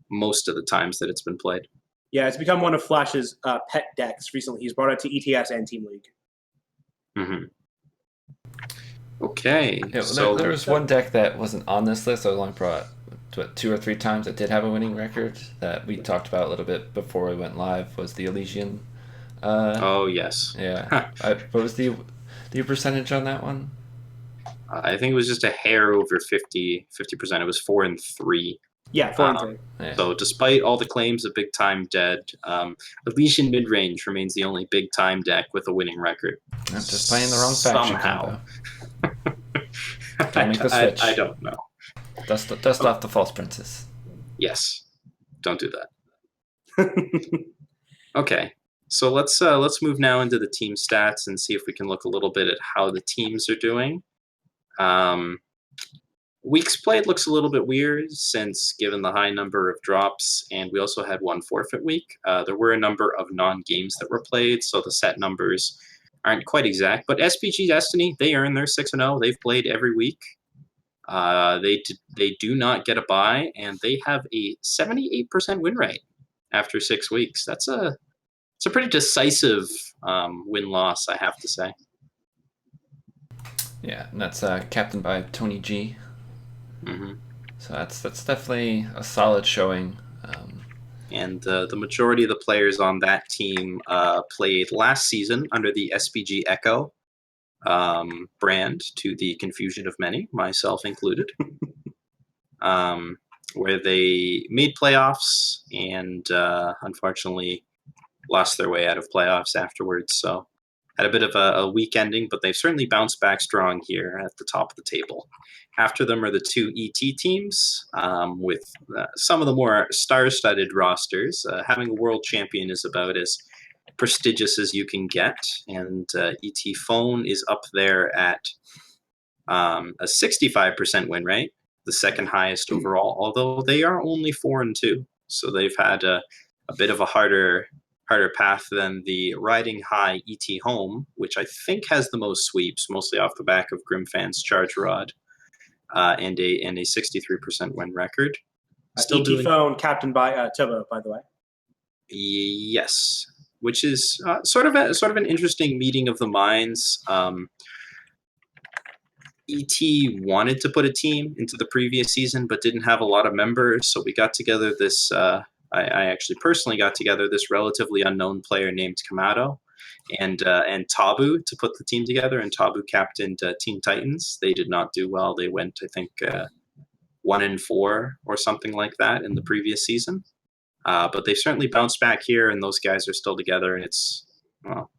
S2: most of the times that it's been played.
S3: Yeah, it's become one of Flash's pet decks recently. He's brought it to ETS and Team League.
S2: Mm-hmm. Okay.
S1: Yeah, so there was one deck that wasn't on this list. I only brought 2 or 3 times that did have a winning record that we talked about a little bit before we went live. Was the Elysian?
S2: Oh yes.
S1: Yeah. What was the percentage on that one?
S2: I think it was just a hair over 50%. It was 4 and 3.
S3: Yeah, 4 and 3.
S2: Yeah. So despite all the claims of big time dead, Elysian mid-range remains the only big time deck with a winning record.
S1: I'm just playing the wrong faction combo. Don't make the switch.
S2: I don't know.
S1: Dust off the false princess.
S2: Yes. Don't do that. Okay. So let's move now into the team stats and see if we can look a little bit at how the teams are doing. Weeks played looks a little bit weird since given the high number of drops, and we also had 1 forfeit week. There were a number of non-games that were played, so the set numbers aren't quite exact. But SPG Destiny, they earn their 6-0. They've played every week. They do not get a bye, and they have a 78% win rate after 6 weeks. It's a pretty decisive win-loss, I have to say.
S1: Yeah, and that's captained by Tony G.
S2: Mm-hmm.
S1: So that's definitely a solid showing.
S2: And the majority of the players on that team played last season under the SPG Echo brand, to the confusion of many, myself included, where they made playoffs and unfortunately lost their way out of playoffs afterwards. So had a bit of a weak ending, but they've certainly bounced back strong here at the top of the table. After them are the 2 ET teams with some of the more star-studded rosters. Having a world champion is about as prestigious as you can get, and ET Phone is up there at a 65% win rate, the second highest overall, although they are only 4-2. So they've had a bit of a harder path than the riding high ET Home, which I think has the most sweeps, mostly off the back of Grimfan's Charge Rod, and a 63% win record.
S3: Still ET Phone, captained by Tobo, by the way.
S2: Yes, which is sort of an interesting meeting of the minds. ET wanted to put a team into the previous season, but didn't have a lot of members, so we got together this. I actually personally got together this relatively unknown player named Kamado and Tabu to put the team together, and Tabu captained Teen Titans. They did not do well. They went, I think, 1-4 or something like that in the previous season. But they've certainly bounced back here, and those guys are still together, and it's, well,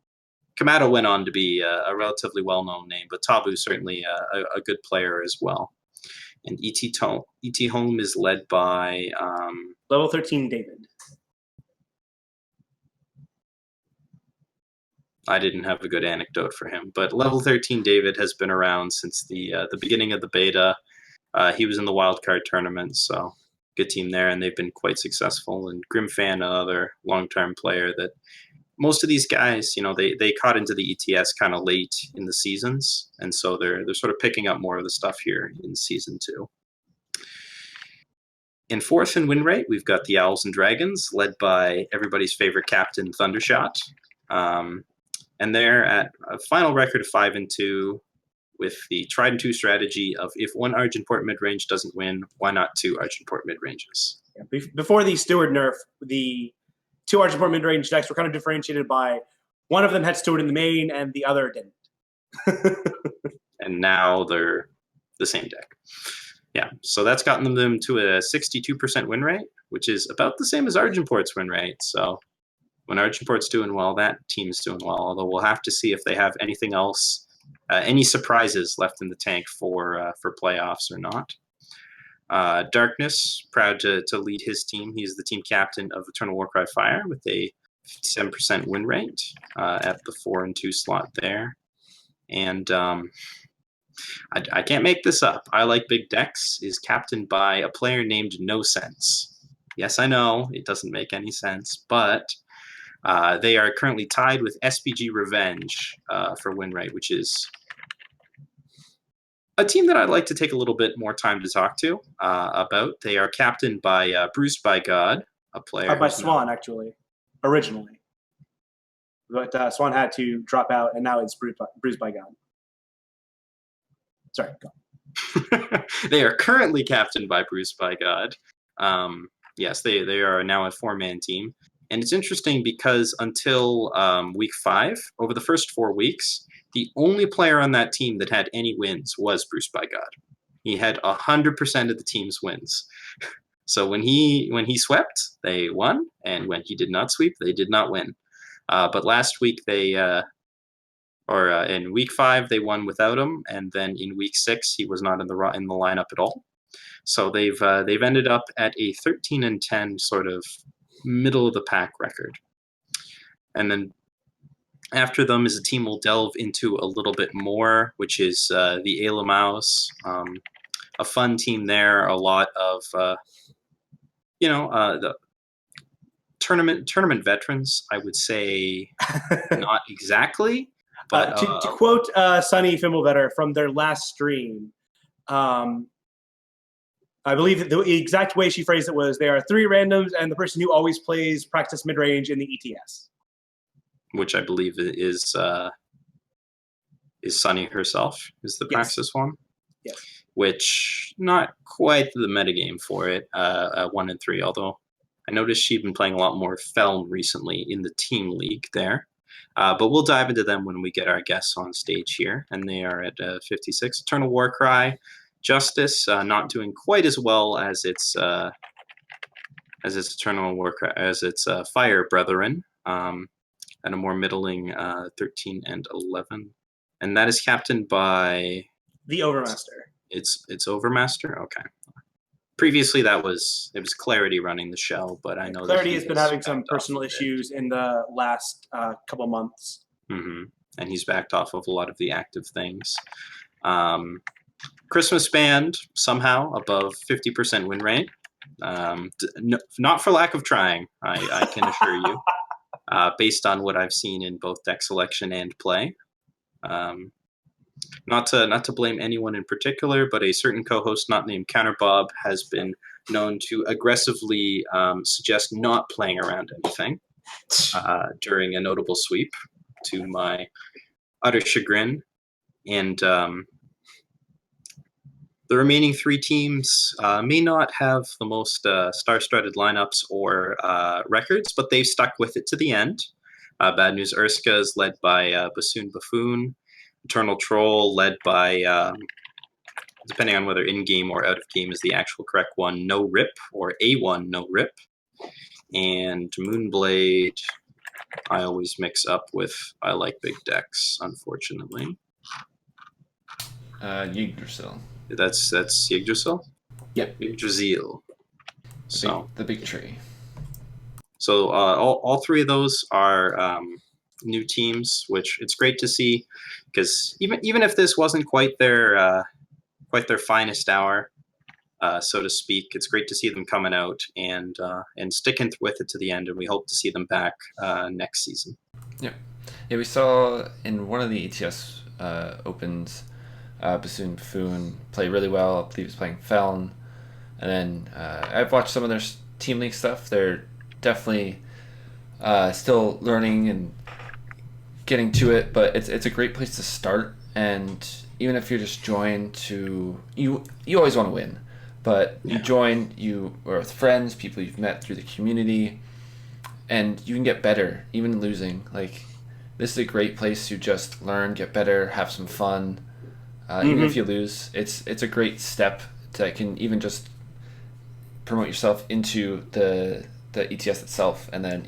S2: Kamado went on to be a relatively well-known name, but Tabu certainly a good player as well. And ET Home is led by
S3: level 13 David.
S2: I didn't have a good anecdote for him, but level 13 David has been around since the beginning of the beta. He was in the wildcard tournament, so good team there, and they've been quite successful. And Grimfan, another long-term player that most of these guys, they caught into the ETS kind of late in the seasons, and so they're sort of picking up more of the stuff here in season 2. In fourth in win rate, we've got the Owls and Dragons, led by everybody's favorite captain, Thundershot. And they're at a final record of 5-2 with the tried and true strategy of if one Argenport mid-range doesn't win, why not 2 Argenport mid-ranges?
S3: Yeah, before the Steward nerf, the 2 Argenport mid-range decks were kind of differentiated by one of them had Steward in the main and the other didn't.
S2: And now they're the same deck. Yeah, so that's gotten them to a 62% win rate, which is about the same as Argenport's win rate. So when Argenport's doing well, that team's doing well, although we'll have to see if they have anything else, any surprises left in the tank for playoffs or not. Darkness, proud to lead his team. He's the team captain of Eternal Warcry Fire with a 57% win rate at the 4-2 slot there. And I can't make this up. I Like Big Decks is captained by a player named No Sense. Yes, I know, it doesn't make any sense, but they are currently tied with SPG Revenge for win rate, which is a team that I'd like to take a little bit more time to talk to about. They are captained by Bruised by God, a player
S3: by Swan, actually, originally. But Swan had to drop out, and now it's Bruised by God. Sorry, go on.
S2: They are currently captained by Bruised by God. Yes, they are now a 4-man team. And it's interesting because until week 5, over the first 4 weeks, the only player on that team that had any wins was Bruised by God. He had 100% of the team's wins. So when he swept, they won, and when he did not sweep, they did not win. But last week in week 5 they won without him, and then in week 6 he was not in the lineup at all. So they've ended up at a 13-10 sort of middle of the pack record. And then after them is a team we'll delve into a little bit more, which is the Ayla Mouse. A fun team there. A lot of the tournament veterans. I would say not exactly. But
S3: to quote Sunny Fimblebetter from their last stream, I believe that the exact way she phrased it was, there are 3 randoms and the person who always plays practice mid-range in the ETS.
S2: which I believe is Sunny herself, is the Praxis one.
S3: Yes.
S2: Which, not quite the metagame for it, 1 and 3, although I noticed she'd been playing a lot more Feln recently in the Team League there. But we'll dive into them when we get our guests on stage here, and they are at 56. Eternal Warcry, Justice, not doing quite as well as its Eternal Warcry, as its Fire Brethren, and a more middling 13 and 11. And that is captained by
S3: the Overmaster.
S2: It's Overmaster? Okay. Previously, it was Clarity running the show, but I know
S3: Clarity has been having some personal issues in the last couple months.
S2: Mm-hmm. And he's backed off of a lot of the active things. Christmas Band, somehow above 50% win rate. Not for lack of trying, I can assure you, based on what I've seen in both deck selection and play. Not to blame anyone in particular, but a certain co-host not named Counterbob has been known to aggressively suggest not playing around anything during a notable sweep, to my utter chagrin. And the remaining 3 teams may not have the most star-studded lineups or records, but they've stuck with it to the end. Bad News Urskas, led by Bassoon Buffoon. Eternal Troll, led by, depending on whether in-game or out-of-game is the actual correct one, No Rip, or A1 No Rip. And Moonblade, I always mix up with I Like Big Decks, unfortunately.
S1: Yggdrasil.
S2: That's Yggdrasil?
S1: Yep.
S2: Yggdrasil.
S1: The big tree.
S2: So all 3 of those are new teams, which it's great to see, because even if this wasn't quite their finest hour, so to speak, it's great to see them coming out and sticking with it to the end, and we hope to see them back next season.
S1: Yeah, we saw in one of the ETS opens, Bassoon Buffoon play really well. I believe he was playing Feln, and then I've watched some of their Team League stuff. They're definitely still learning and getting to it, but it's a great place to start. And even if you're just joined to you always want to win, but you join, you are with friends, people you've met through the community, and you can get better even losing. Like, this is a great place to just learn, get better, have some fun. Even if you lose, it's a great step that can even just promote yourself into the ETS itself, and then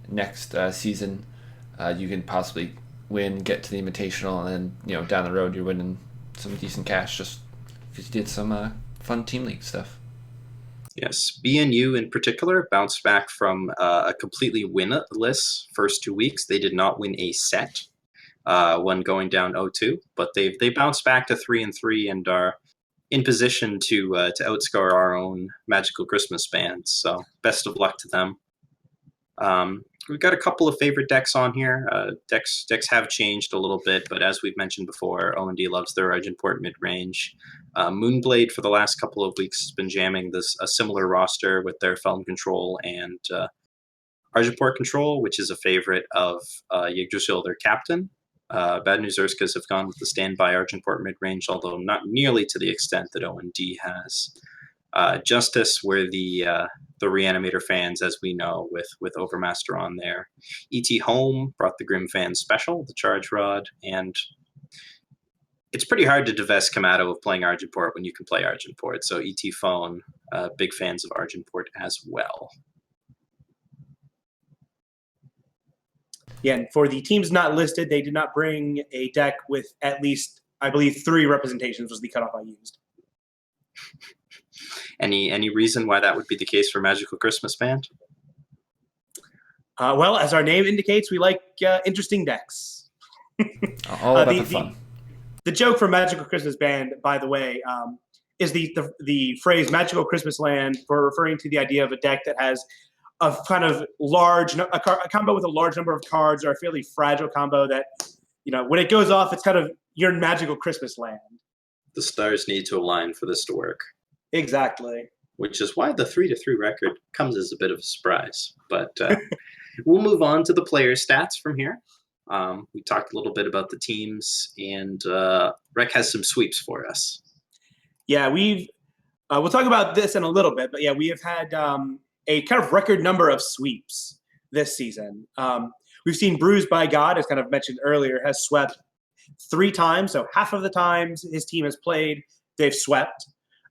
S1: next season you can possibly win, get to the Invitational, and then down the road you're winning some decent cash just because you did some fun Team League stuff.
S2: Yes, BNU in particular bounced back from a completely winless first 2 weeks. They did not win a set when going down 0-2, but they bounced back to 3-3 and are in position to outscore our own Magical Christmas Bands. So best of luck to them. We've got a couple of favorite decks on here. Decks have changed a little bit, but as we've mentioned before, O&D loves their Argenport mid-range. Moonblade for the last couple of weeks has been jamming a similar roster with their Feln Control and Argenport Control, which is a favorite of Yggdrasil, their captain. Bad News Urskas have gone with the standby Argenport mid-range, although not nearly to the extent that O&D has. Justice, where the Reanimator fans, as we know, with Overmaster on there. ET Home brought the Grim Fan Special, the Charge Rod, and it's pretty hard to divest Kamato of playing Argenport when you can play Argenport. So ET Phone, big fans of Argenport as well.
S3: Yeah, and for the teams not listed, they did not bring a deck with at least, I believe, 3 representations was the cutoff I used.
S2: Any reason why that would be the case for Magical Christmas Band?
S3: Well, as our name indicates, we like interesting decks.
S1: All about the fun.
S3: The joke for Magical Christmas Band, by the way, is the phrase "Magical Christmas Land" for referring to the idea of a deck that has a kind of large a combo with a large number of cards, or a fairly fragile combo that when it goes off, it's kind of you're in magical Christmas land.
S2: The stars need to align for this to work.
S3: Exactly.
S2: Which is why the 3-3 record comes as a bit of a surprise. But we'll move on to the player stats from here. We talked a little bit about the teams, and Rek has some sweeps for us.
S3: Yeah, we'll talk about this in a little bit, but yeah, we have had a kind of record number of sweeps this season. We've seen Bruised by God, as kind of mentioned earlier, has swept 3 times. So half of the times his team has played, they've swept.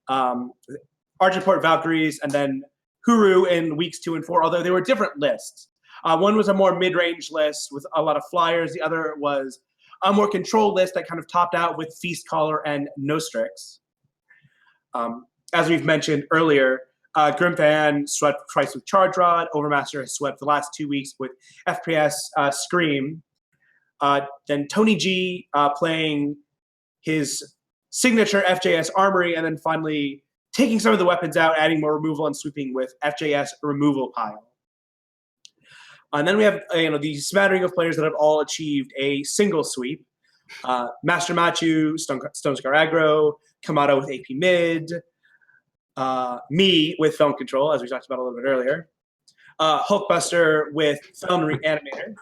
S3: Argentport Valkyries and then Huru in weeks 2 and 4, although they were different lists. One was a more mid-range list with a lot of flyers. The other was a more control list that kind of topped out with Feast Caller and Nostrix. As we've mentioned earlier, Grimfan swept twice with Charge Rod. Overmaster has swept the last 2 weeks with FPS Scream. Then Tony G playing his signature FJS Armory, and then finally taking some of the weapons out, adding more removal and sweeping with FJS Removal Pile. And then we have the smattering of players that have all achieved a single sweep. Master Machu, Stone Scar Aggro, Kamado with AP Mid, me with Film Control, as we talked about a little bit earlier, Hulkbuster with Film Reanimator,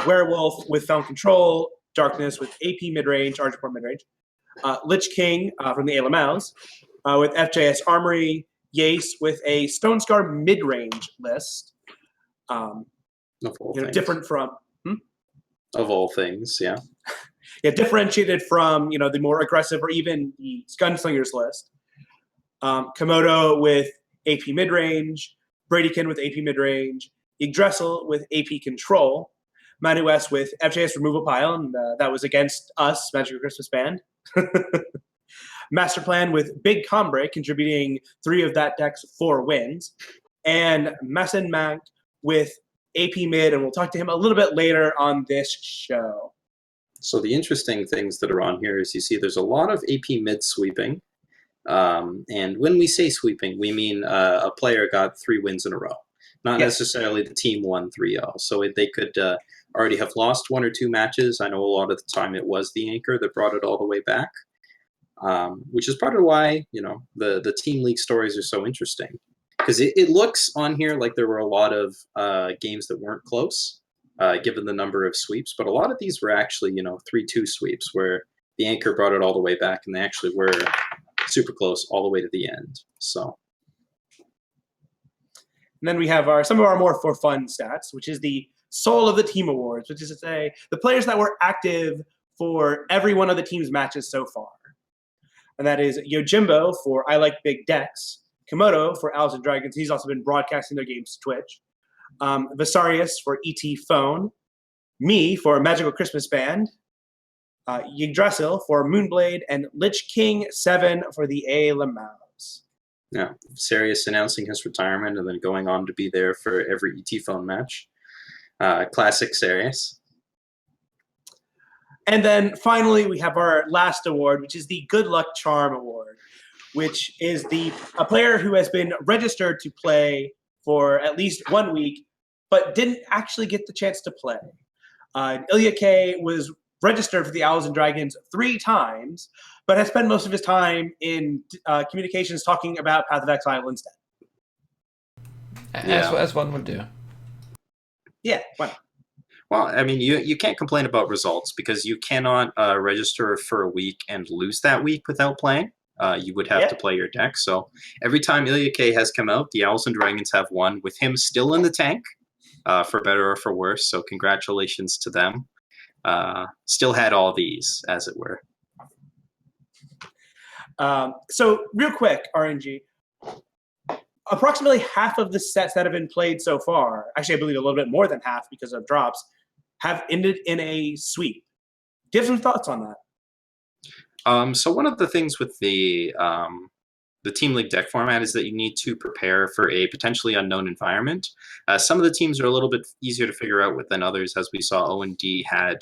S3: Werewolf with Film Control, Darkness with AP Midrange, Argentport Midrange, Lich King from the Alamals with FJS Armory, Yace with a Stone Scar Midrange list. Different from
S2: of all things, yeah.
S3: Yeah, differentiated from the more aggressive or even the Gunslingers list. Komodo with AP midrange, Bradykin with AP midrange, Yggdrasil with AP control, Manu S with FJS removal pile, and that was against us, Magical Christmas Band. Master Plan with Big Combre contributing 3 of that deck's 4 wins, and Masen Mac with AP mid, and we'll talk to him a little bit later on this show.
S2: So the interesting things that are on here is you see there's a lot of AP mid sweeping. And when we say sweeping, we mean a player got 3 wins in a row. Not necessarily the team won 3-0. So they could already have lost 1 or 2 matches. I know a lot of the time it was the anchor that brought it all the way back, which is part of why the team league stories are so interesting. Because it looks on here like there were a lot of games that weren't close, given the number of sweeps. But a lot of these were actually 3-2 sweeps where the anchor brought it all the way back, and they actually were super close all the way to the end. So,
S3: and then we have some of our more for fun stats, which is the Soul of the Team Awards, which is to say the players that were active for every one of the team's matches so far. And that is Yojimbo for I Like Big Decks, Komodo for Owls and Dragons. He's also been broadcasting their games to Twitch. Visarius for ET Phone, me for Magical Christmas Band, Yggdrasil for Moonblade, and Lich King 7 for the Alamals.
S2: Yeah, Sirius announcing his retirement and then going on to be there for every ET Phone match. Classic Sirius.
S3: And then finally, we have our last award, which is the Good Luck Charm Award, which is a player who has been registered to play for at least 1 week, but didn't actually get the chance to play. Ilya K was registered for the Owls and Dragons 3 times, but has spent most of his time in communications talking about Path of Exile instead.
S1: As one would do.
S3: Yeah, why not?
S2: Well, I mean, you can't complain about results because you cannot register for a week and lose that week without playing. You would have to play your deck. So every time Ilya K has come out, the Owls and Dragons have won with him still in the tank, for better or for worse. So congratulations to them. Still had all these, as it were.
S3: So real quick, RNG. Approximately half of the sets that have been played so far, actually I believe a little bit more than half because of drops, have ended in a sweep. Do you have some thoughts on that?
S2: So one of the things with the Team League deck format is that you need to prepare for a potentially unknown environment. Some of the teams are a little bit easier to figure out with than others, as we saw O&D had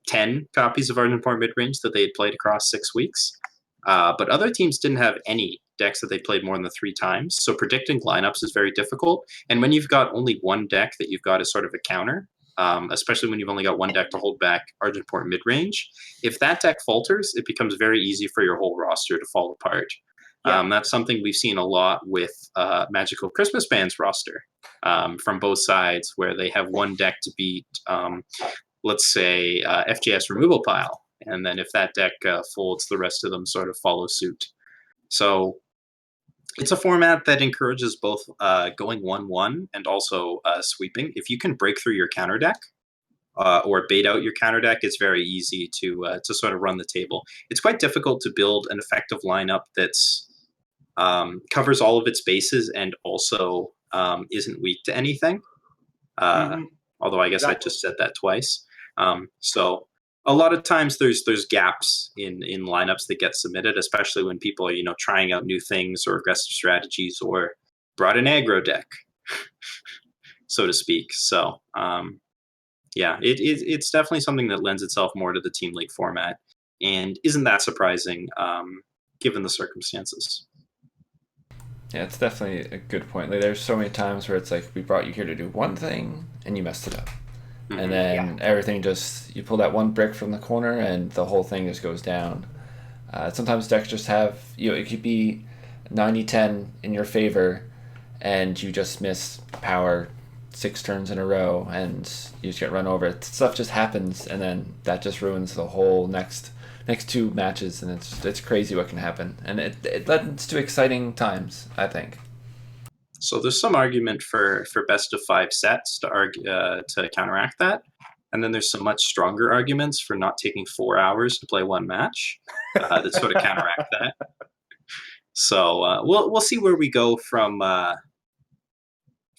S2: 10 copies of Argentport Midrange that they had played across 6 weeks. But other teams didn't have any decks that they played more than 3 times, so predicting lineups is very difficult. And when you've got only one deck that you've got as sort of a counter, especially when you've only got one deck to hold back Argenport mid-range. If that deck falters, it becomes very easy for your whole roster to fall apart.
S3: Yeah.
S2: That's something we've seen a lot with Magical Christmas Band's roster from both sides, where they have one deck to beat, let's say, FGS Removal Pile. And then if that deck folds, the rest of them sort of follow suit. So it's a format that encourages both going 1-1 and also sweeping. If you can break through your counter deck or bait out your counter deck, it's very easy to sort of run the table. It's quite difficult to build an effective lineup that's covers all of its bases and also isn't weak to anything. Although I guess I just said that twice. So a lot of times there's gaps in lineups that get submitted, especially when people are trying out new things or aggressive strategies or brought an aggro deck, so to speak. So it's definitely something that lends itself more to the Team League format, and isn't that surprising given the circumstances.
S1: Yeah, it's definitely a good point. Like, there's so many times where it's like, we brought you here to do one thing and you messed it up. And then everything you pull that one brick from the corner and the whole thing just goes down. Sometimes decks just have, it could be 90-10 in your favor and you just miss power 6 turns in a row and you just get run over. Stuff just happens, and then that just ruins the whole next 2 matches, and it's crazy what can happen. And it leads to exciting times, I think.
S2: So there's some argument for best of 5 sets to counteract that, and then there's some much stronger arguments for not taking 4 hours to play one match that sort of counteract that. So we'll see where we go from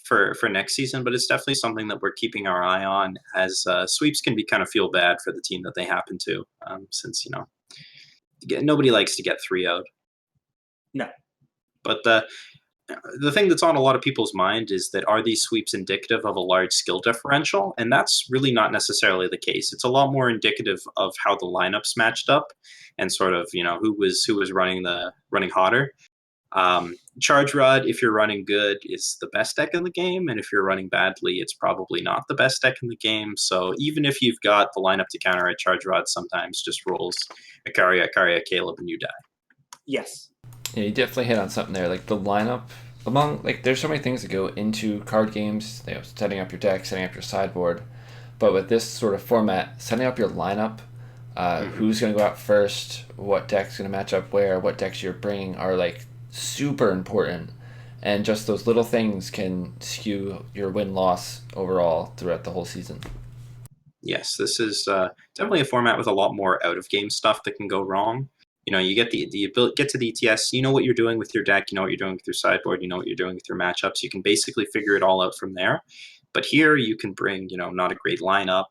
S2: for next season, but it's definitely something that we're keeping our eye on, as sweeps can be kind of feel bad for the team that they happen to, since nobody likes to get 3-0'd.
S3: No,
S2: but the thing that's on a lot of people's mind is that, are these sweeps indicative of a large skill differential? And that's really not necessarily the case. It's a lot more indicative of how the lineups matched up and sort of, who was running hotter. Charge Rod, if you're running good, is the best deck in the game, and if you're running badly, it's probably not the best deck in the game. So even if you've got the lineup to counter a Charge Rod, sometimes just rolls Akaria, Caleb, and you die.
S3: Yes.
S1: Yeah, you definitely hit on something there. Like, the lineup, there's so many things that go into card games, setting up your deck, setting up your sideboard. But with this sort of format, setting up your lineup, who's going to go out first, what deck's going to match up where, what decks you're bringing are super important. And just those little things can skew your win-loss overall throughout the whole season.
S2: Yes, this is definitely a format with a lot more out-of-game stuff that can go wrong. You get get to the ETS, you know what you're doing with your deck, you know what you're doing with your sideboard, you know what you're doing with your matchups. You can basically figure it all out from there. But here you can bring, not a great lineup.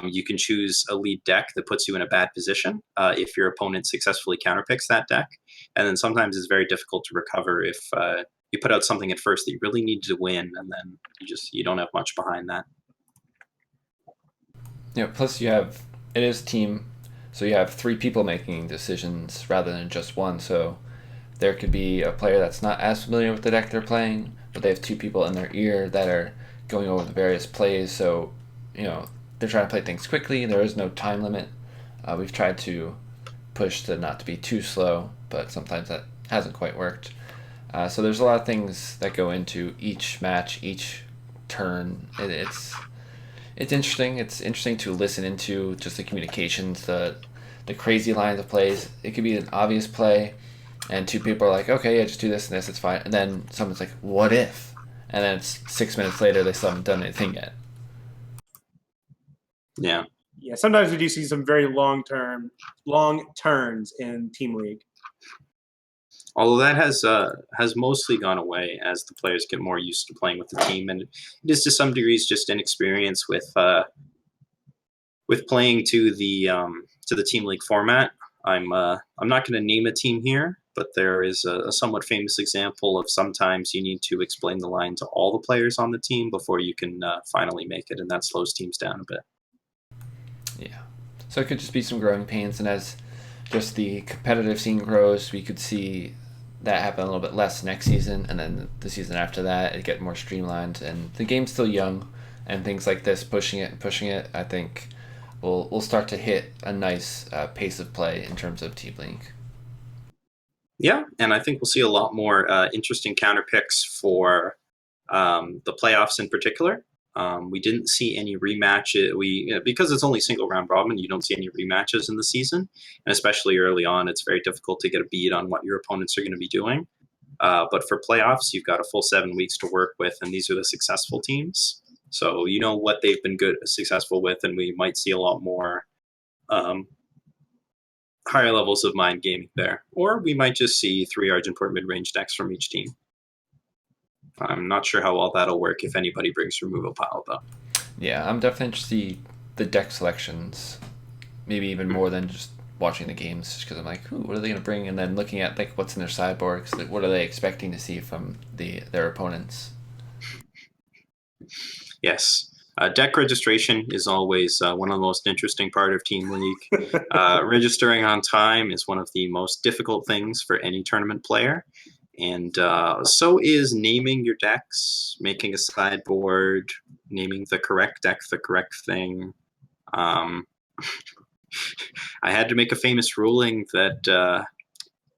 S2: You can choose a lead deck that puts you in a bad position if your opponent successfully counterpicks that deck. And then sometimes it's very difficult to recover if you put out something at first that you really need to win, and then you don't have much behind that.
S1: Yeah, plus it is team. So you have 3 people making decisions rather than just one. So there could be a player that's not as familiar with the deck they're playing, but they have 2 people in their ear that are going over the various plays. So, they're trying to play things quickly. There is no time limit. We've tried to push to not to be too slow, but sometimes that hasn't quite worked. So there's a lot of things that go into each match, each turn. It's interesting. It's interesting to listen into just the communications, the crazy lines of plays. It could be an obvious play, and 2 people are like, okay, yeah, just do this and this, it's fine. And then someone's like, what if? And then it's 6 minutes later, they still haven't done anything yet.
S2: Yeah.
S3: Yeah, sometimes we do see some very long turns in Team League.
S2: Although that has mostly gone away as the players get more used to playing with the team, and it is to some degrees just inexperience with playing to the Team League format. I'm not going to name a team here, but there is a somewhat famous example of sometimes you need to explain the line to all the players on the team before you can finally make it, and that slows teams down a bit.
S1: Yeah. So it could just be some growing pains, and as just the competitive scene grows, we could see that happen a little bit less next season, and then the season after that, it get more streamlined. And the game's still young, and things like this, pushing it, I think we'll start to hit a nice pace of play in terms of Team League.
S2: Yeah, and I think we'll see a lot more interesting counter picks for the playoffs in particular. We didn't see any rematches. Because it's only single round robin, you don't see any rematches in the season, and especially early on, it's very difficult to get a bead on what your opponents are going to be doing. But for playoffs, you've got a full 7 weeks to work with, and these are the successful teams. So you know what they've been successful with, and we might see a lot more higher levels of mind gaming there. Or we might just see 3 Argenport mid-range decks from each team. I'm not sure how well that'll work if anybody brings removal pile, though.
S1: Yeah, I'm definitely interested to see the deck selections, maybe even more than just watching the games, just because I'm like, ooh, what are they going to bring? And then looking at like what's in their sideboard, like, what are they expecting to see from their opponents?
S2: Yes. Deck registration is always one of the most interesting part of Team League. Registering on time is one of the most difficult things for any tournament player. And so is naming your decks, making a sideboard, naming the correct deck, the correct thing. I had to make a famous ruling that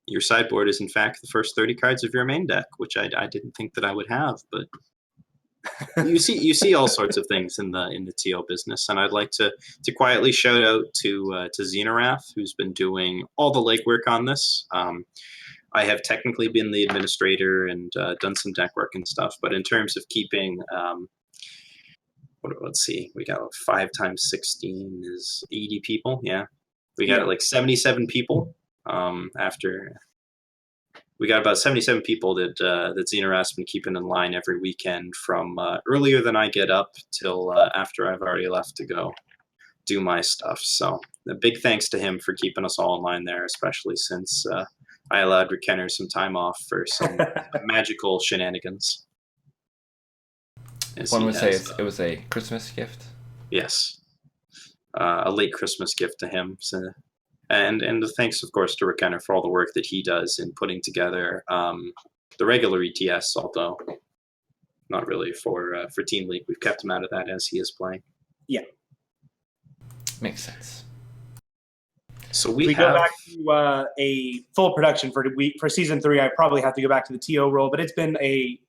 S2: your sideboard is in fact the first 30 cards of your main deck, which I didn't think that I would have, but you see all sorts of things in the TO business, and I'd like to quietly shout out to Xenorath, who's been doing all the legwork on this. I have technically been the administrator and done some deck work and stuff, but in terms of keeping, let's see, we got 5 times 16 is 80 people. Yeah, we got like 77 people after. We got about 77 people that Xenorath's been keeping in line every weekend from earlier than I get up till after I've already left to go do my stuff. So a big thanks to him for keeping us all in line there, especially since I allowed rekenner some time off for some magical shenanigans.
S1: One would say it was a Christmas gift.
S2: Yes, a late Christmas gift to him. So, and thanks, of course, to rekenner for all the work that he does in putting together the regular ETS, although not really for Team League. We've kept him out of that as he is playing.
S3: Yeah.
S1: Makes sense.
S2: So we
S3: go back to a full production for season 3. I probably have to go back to the TO role, but it's been a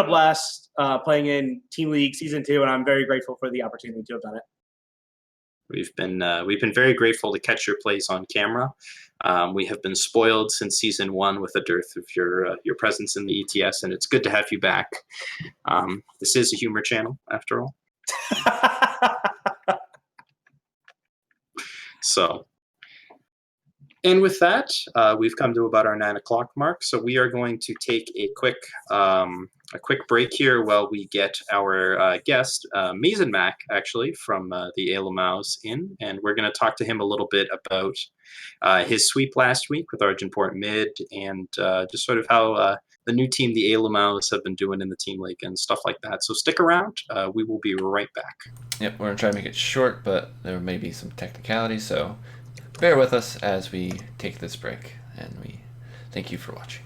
S3: blast playing in Team League season 2, and I'm very grateful for the opportunity to have done it.
S2: We've been very grateful to catch your plays on camera. We have been spoiled since season 1 with a dearth of your presence in the ETS, and it's good to have you back. This is a humor channel, after all. So, and with that, we've come to about our 9 o'clock mark. So we are going to take a quick break here while we get our guest, Mason Mac, actually, from the Alamous in. And we're going to talk to him a little bit about his sweep last week with Argenport Mid and just sort of how the new team, the Alamous, have been doing in the Team League and stuff like that. So stick around. We will be right back.
S1: Yep, we're going to try to make it short, but there may be some technicality, so bear with us as we take this break, and we thank you for watching.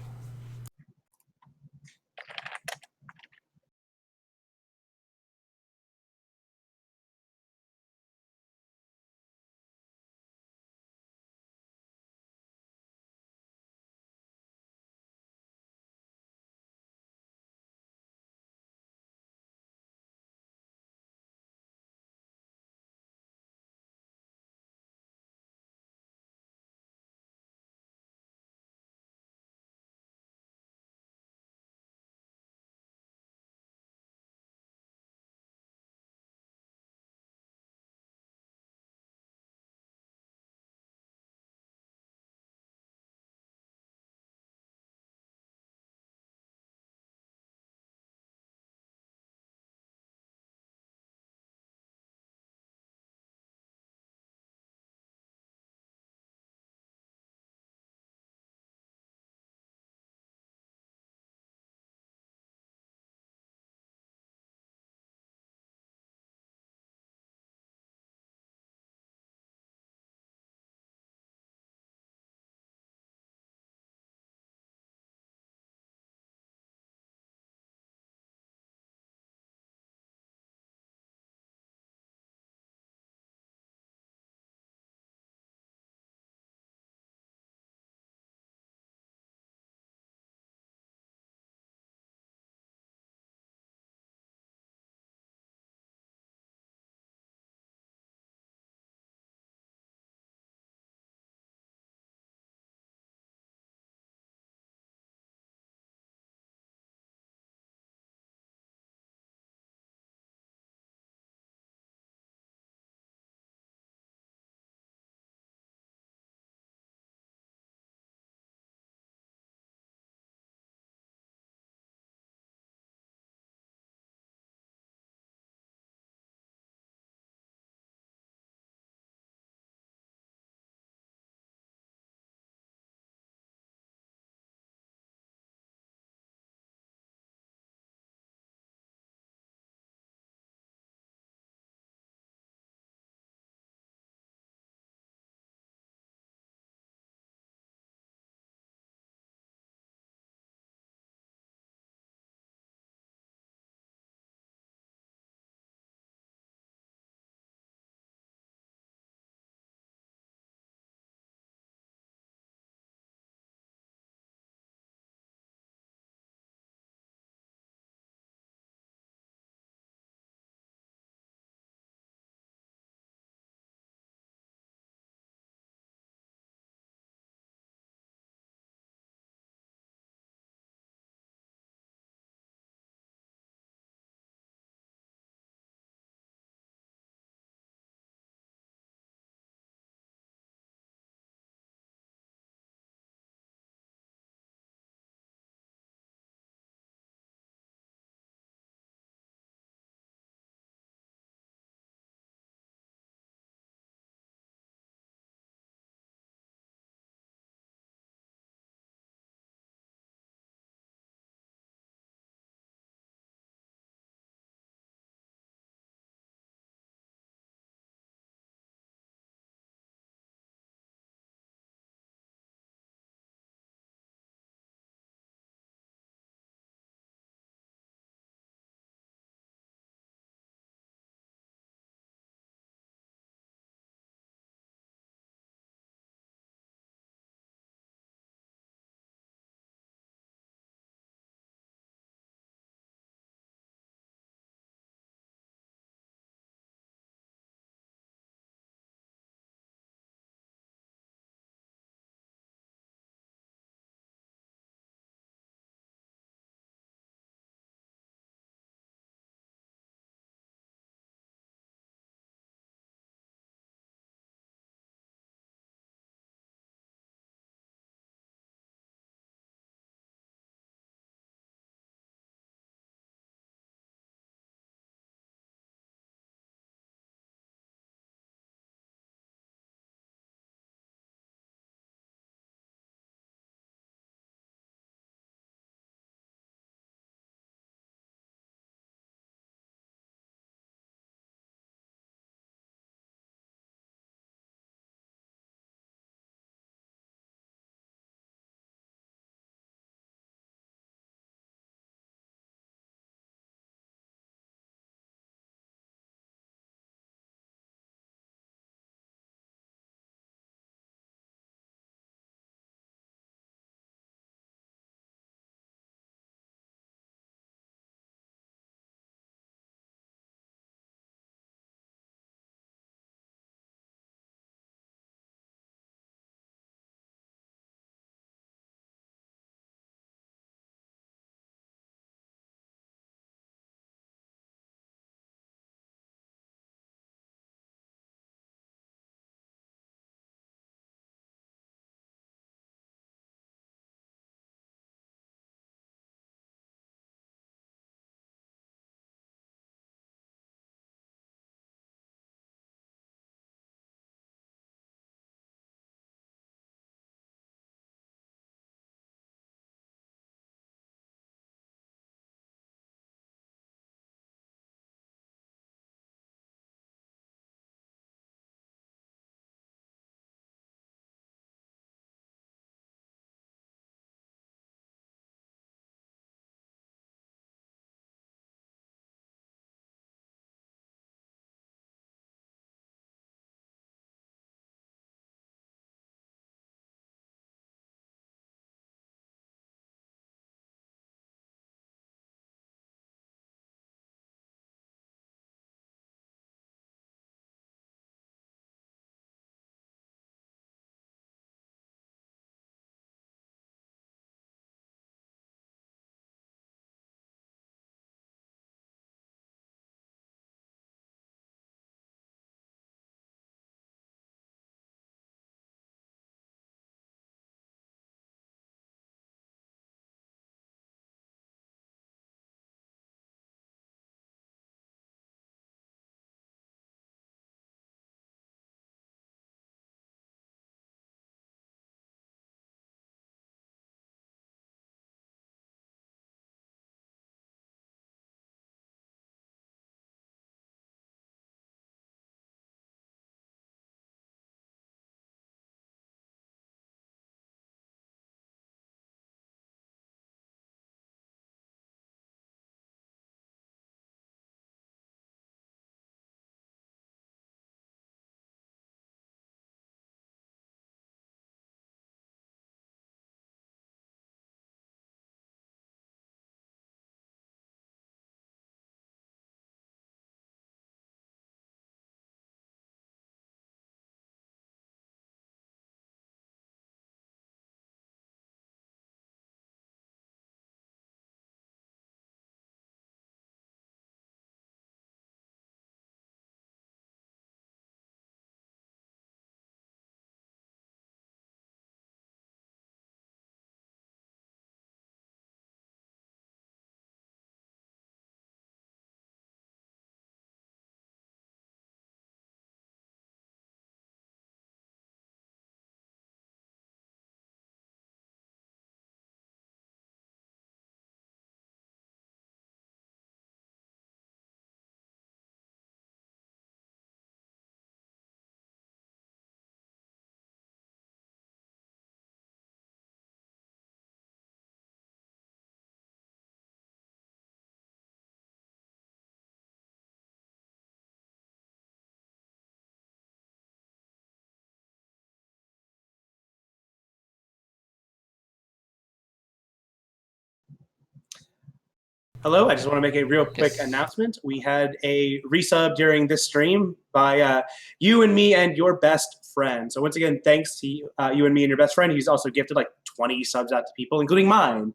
S3: Hello, I just want to make a real quick
S1: Yes.
S3: announcement. We had a resub during this stream by you and me and your best friend. So once again, thanks to you and me and your best friend. He's also gifted like 20 subs out to people, including mine.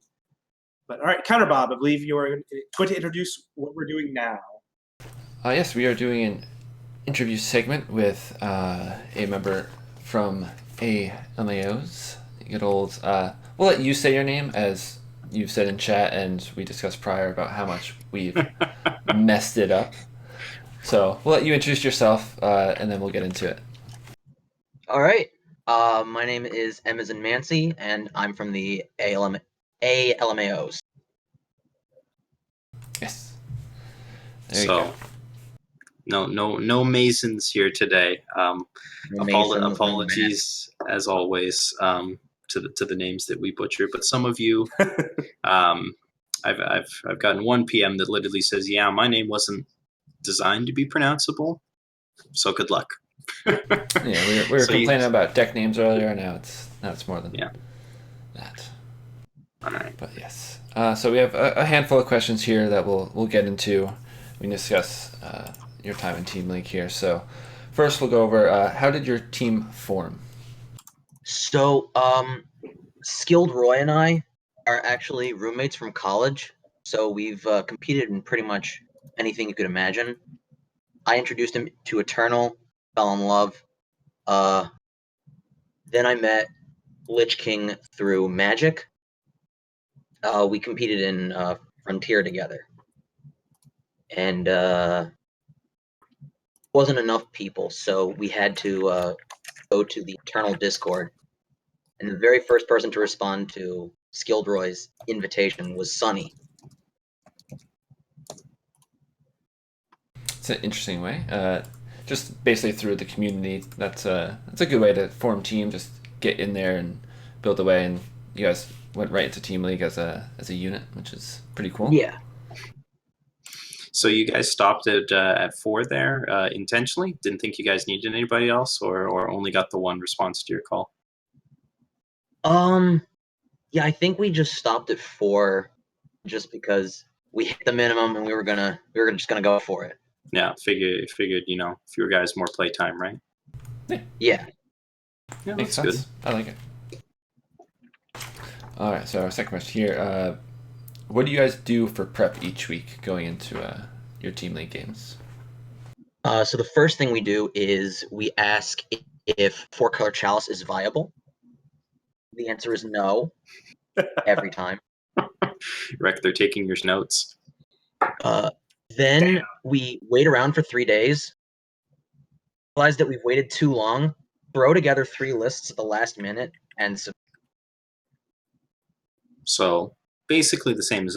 S3: But all right, Counterbob, I believe you're going to introduce what we're doing now.
S1: Yes, we are doing an interview segment with a member from AMAOs. Good old. We'll let you say your name, as you've said in chat, and we discussed prior about how much we've messed it up. So we'll let you introduce yourself, and then we'll get into it.
S4: All right. My name is M as in Mancy, and I'm from the ALMAOs.
S1: Yes. There you go.
S2: No Masons here today. Apologies as always to the names that we butcher, but some of you, I've gotten one PM that literally says, "Yeah, my name wasn't designed to be pronounceable, so good luck."
S1: Yeah, we were complaining about deck names earlier. Now it's more than that.
S2: All right.
S1: But yes. So we have a handful of questions here that we'll get into. We can discuss your time in Team League here. So first we'll go over how did your team form?
S4: So, Skilled Roy and I are actually roommates from college. So we've competed in pretty much anything you could imagine. I introduced him to Eternal, fell in love. Then I met Lich King through Magic. We competed in Frontier together. And wasn't enough people, so we had to go to the Eternal Discord. And the very first person to respond to Skilled Roy's invitation was Sunny.
S1: It's an interesting way. Just basically through the community. That's a good way to form team. Just get in there and build away. And you guys went right into Team League as a unit, which is pretty cool.
S4: Yeah.
S2: So you guys stopped at 4 there intentionally? Didn't think you guys needed anybody else, or only got the one response to your call?
S4: Yeah, I think we just stopped at 4 just because we hit the minimum and we were just gonna go for it.
S2: Yeah, figured fewer guys, more playtime, right?
S4: Yeah.
S2: Yeah,
S1: Makes
S2: that's
S1: sense.
S2: good.
S1: I like it. All right, so our second question here. What do you guys do for prep each week going into your Team League games?
S4: So the first thing we do is we ask if 4-color chalice is viable. The answer is no, every time.
S2: Rick, they're taking your notes.
S4: Then we wait around for 3 days, realize that we've waited too long, throw together 3 lists at the last minute, and
S2: So basically the same as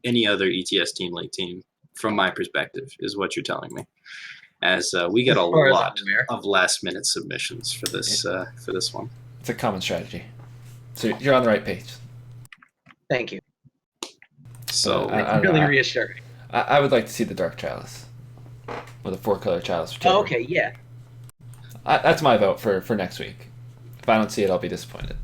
S2: any other ETS Team League team, from my perspective, is what you're telling me. As we get a lot of last-minute submissions for this one.
S1: It's a common strategy. So you're on the right page.
S4: Thank you.
S2: So
S4: it's really reassuring.
S1: I would like to see the Dark Chalice. With a 4-color chalice.
S4: Oh, okay, yeah.
S1: That's my vote for next week. If I don't see it, I'll be disappointed.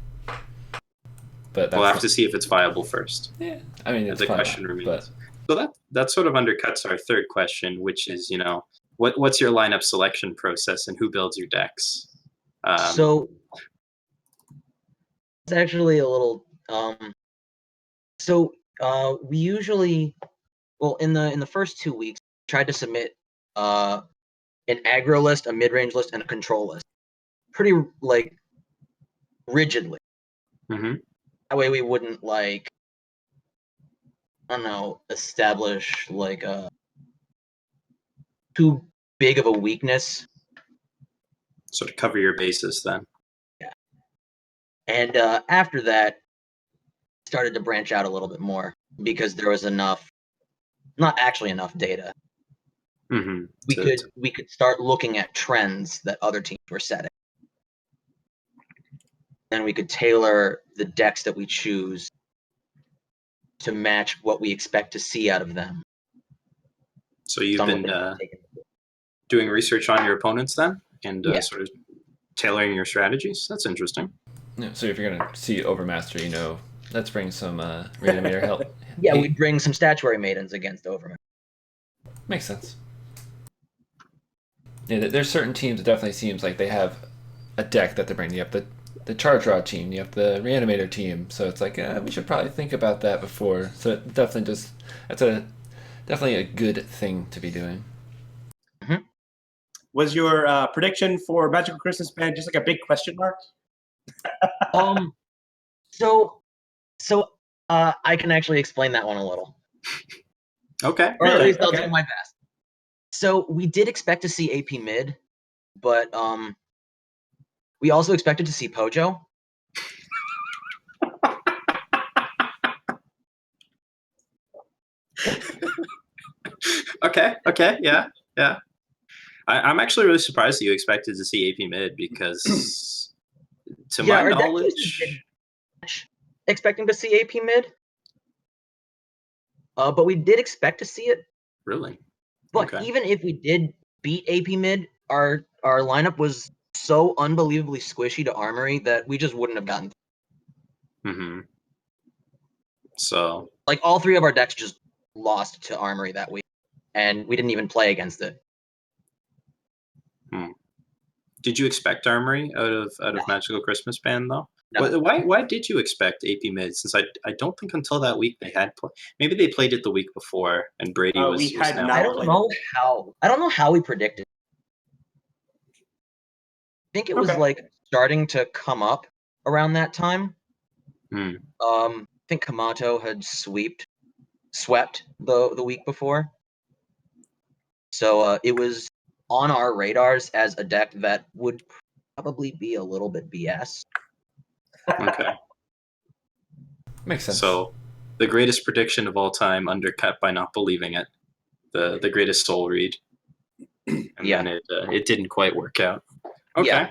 S1: But
S2: we'll have to see if it's viable first.
S1: Yeah, I mean,
S2: the question remains. So that sort of undercuts our third question, which is, what's your lineup selection process and who builds your decks?
S4: So it's actually a little. We usually, in the first 2 weeks, tried to submit an aggro list, a mid-range list, and a control list, pretty rigidly.
S2: Mm-hmm.
S4: That way we wouldn't establish too big of a weakness.
S2: So to cover your bases then.
S4: Yeah. And after that, started to branch out a little bit more because there was not actually enough data.
S2: Mm-hmm.
S4: We could start looking at trends that other teams were setting. Then we could tailor the decks that we choose to match what we expect to see out of them.
S2: So you've been doing research on your opponents then, and sort of tailoring your strategies? That's interesting.
S1: Yeah, so if you're going to see Overmaster, let's bring some Reanimator
S4: Yeah, we'd bring some Statuary Maidens against Overman.
S1: Makes sense. Yeah, there's certain teams that definitely seems like they have a deck that they bring. You have the Charge Rod team, you have the Reanimator team, so it's like we should probably think about that before. So it definitely that's definitely a good thing to be doing.
S4: Mm-hmm.
S3: Was your prediction for Magical Christmas Band just like a big question mark?
S4: So I can actually explain that one a little.
S2: Okay.
S4: Or at least I'll
S3: Okay.
S4: do my best. So we did expect to see AP mid, but we also expected to see Pojo.
S2: Okay. Yeah. I'm actually really surprised that you expected to see AP mid because, to my
S4: our deck
S2: knowledge,
S4: didn't expecting to see AP mid, but we did expect to see it.
S2: really.
S4: But
S2: Okay.
S4: even if we did beat AP mid, our lineup was so unbelievably squishy to Armory that we just wouldn't have gotten.
S2: Mm-hmm. So,
S4: like, all three of our decks just lost to Armory that week, and we didn't even play against it.
S2: did you expect Armory out of
S4: No.
S2: Magical Christmas Band though?
S4: No.
S2: Why did you expect AP mid? Since I don't think until that week they had maybe they played it the week before and Brady was
S3: We had
S2: now.
S3: not.
S4: I don't know how we predicted. I think it was like starting to come up around that time. I think Kamato had swept the week before. So it was on our radars as a deck that would probably be a little bit BS.
S2: Okay.
S1: Makes sense.
S2: So the greatest prediction of all time undercut by not believing it. The greatest soul read. And then it didn't quite work out. Okay.
S4: Yeah.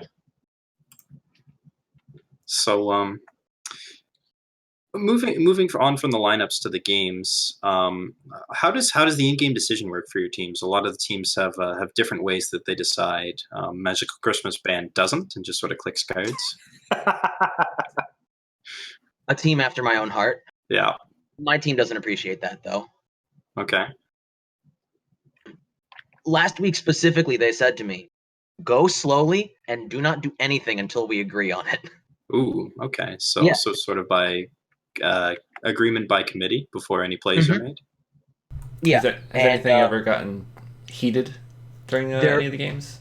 S2: So moving on from the lineups to the games, how does the in-game decision work for your teams? A lot of the teams have different ways that they decide. Magical Christmas Band doesn't, and just sort of clicks cards.
S4: A team after my own heart.
S2: Yeah.
S4: My team doesn't appreciate that though.
S2: Okay.
S4: Last week specifically, they said to me, "Go slowly and do not do anything until we agree on it."
S2: Ooh. Okay. So sort of by agreement by committee before any plays are made.
S4: Yeah.
S1: Has anything ever gotten heated during any of the games?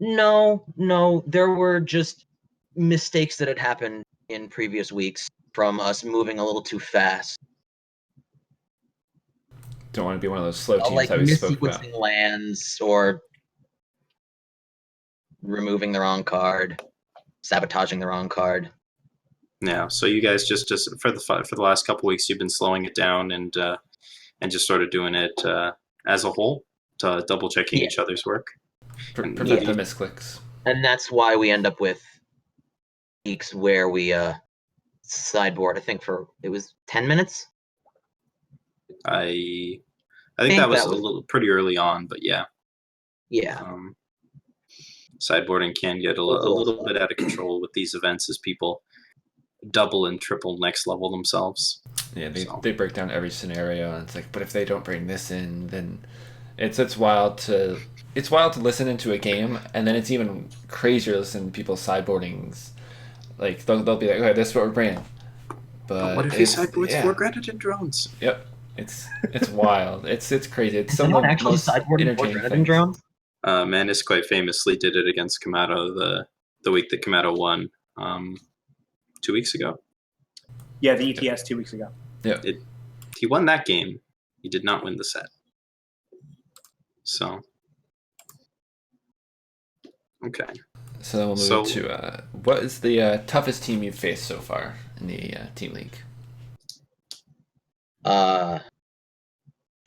S4: No. There were just mistakes that had happened in previous weeks from us moving a little too fast.
S1: Don't want to be one of those slow teams
S4: like
S1: that we spoke about.
S4: missequencing lands or removing the wrong card, sabotaging the wrong card.
S2: Yeah. So you guys just for the last couple weeks, you've been slowing it down and just sort of doing it as a whole, to double checking each other's work.
S1: Prevent the misclicks.
S4: And that's why we end up with weeks where we sideboard, I think it was 10 minutes.
S2: I think that was a little pretty early on, but yeah.
S4: Yeah.
S2: Sideboarding can get a little bit out of control with these events as people double and triple next level themselves.
S1: Yeah, they break down every scenario, and it's like, but if they don't bring this in, then it's wild to listen into a game, and then it's even crazier to listen to people's sideboardings. Like they'll be like, okay, this is what we're bringing. But
S2: what if he sideboards 4 Grenadin drones?
S1: Yep, it's wild. It's crazy. It's
S4: some of the most sideboarding 4 Grenadin drones.
S2: Manus quite famously did it against Kamato the week that Kamato won, 2 weeks ago.
S3: Yeah, the ETS 2 weeks ago.
S1: Yeah,
S2: he won that game. He did not win the set. So, okay.
S1: So then we'll move to what is the toughest team you've faced so far in the Team League?
S4: I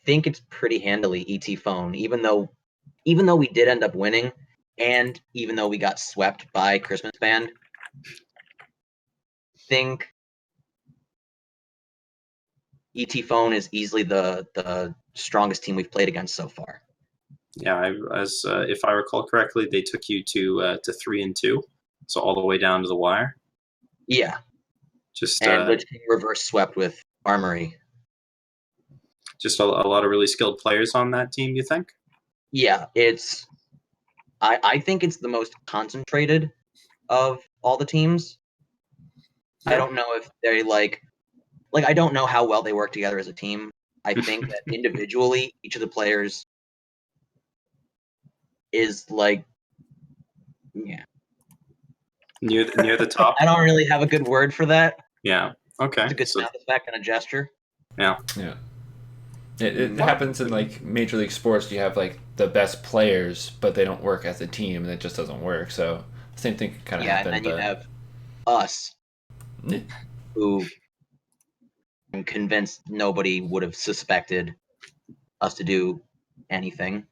S4: think it's pretty handily ET Phone, even though we did end up winning, and even though we got swept by Christmas Band. I think ET Phone is easily the strongest team we've played against so far.
S2: Yeah, if I recall correctly, they took you to 3-2, so all the way down to the wire.
S4: Yeah,
S2: just
S4: and which reverse swept with Armory.
S2: Just a lot of really skilled players on that team, you think?
S4: Yeah, I think it's the most concentrated of all the teams.
S2: Yeah.
S4: I don't know if they like I don't know how well they work together as a team. I think that individually, each of the players is yeah.
S2: Near the top.
S4: I don't really have a good word for that.
S2: Yeah. Okay.
S4: It's a good sound effect and a gesture.
S2: Yeah.
S1: Yeah. It happens in like Major League Sports. You have like the best players, but they don't work as a team, and it just doesn't work. So same thing kind of happened.
S4: And then you have us, who I'm convinced nobody would have suspected us to do anything,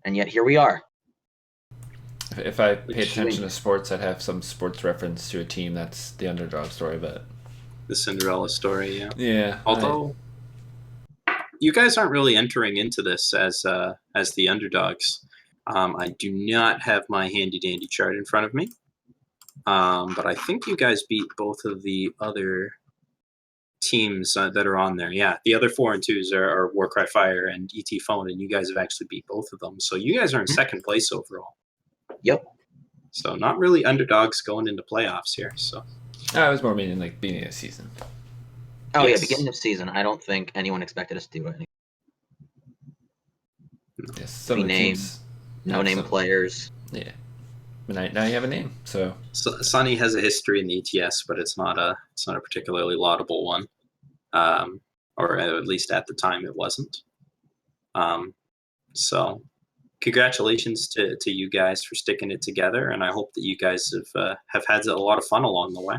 S4: and yet here we are.
S1: If I paid attention to sports, I'd have some sports reference to a team that's the underdog story, but
S2: the Cinderella story, yeah.
S1: Yeah.
S2: Although you guys aren't really entering into this as the underdogs. I do not have my handy dandy chart in front of me, but I think you guys beat both of the other teams that are on there. Yeah, the other 4 and 2s are Warcry Fire and ET Phone, and you guys have actually beat both of them. So you guys are in second place overall.
S4: Yep.
S2: So not really underdogs going into playoffs here. So
S1: I was more meaning like beginning of the season.
S4: Oh yes. Yeah, beginning of season. I don't think anyone expected us to do anything.
S1: Yes, some of the teams,
S4: no name players.
S1: Yeah, but now you have a name. So
S2: Sonny has a history in the ETS, but it's not a particularly laudable one, or at least at the time it wasn't. So congratulations to you guys for sticking it together, and I hope that you guys have had a lot of fun along the way.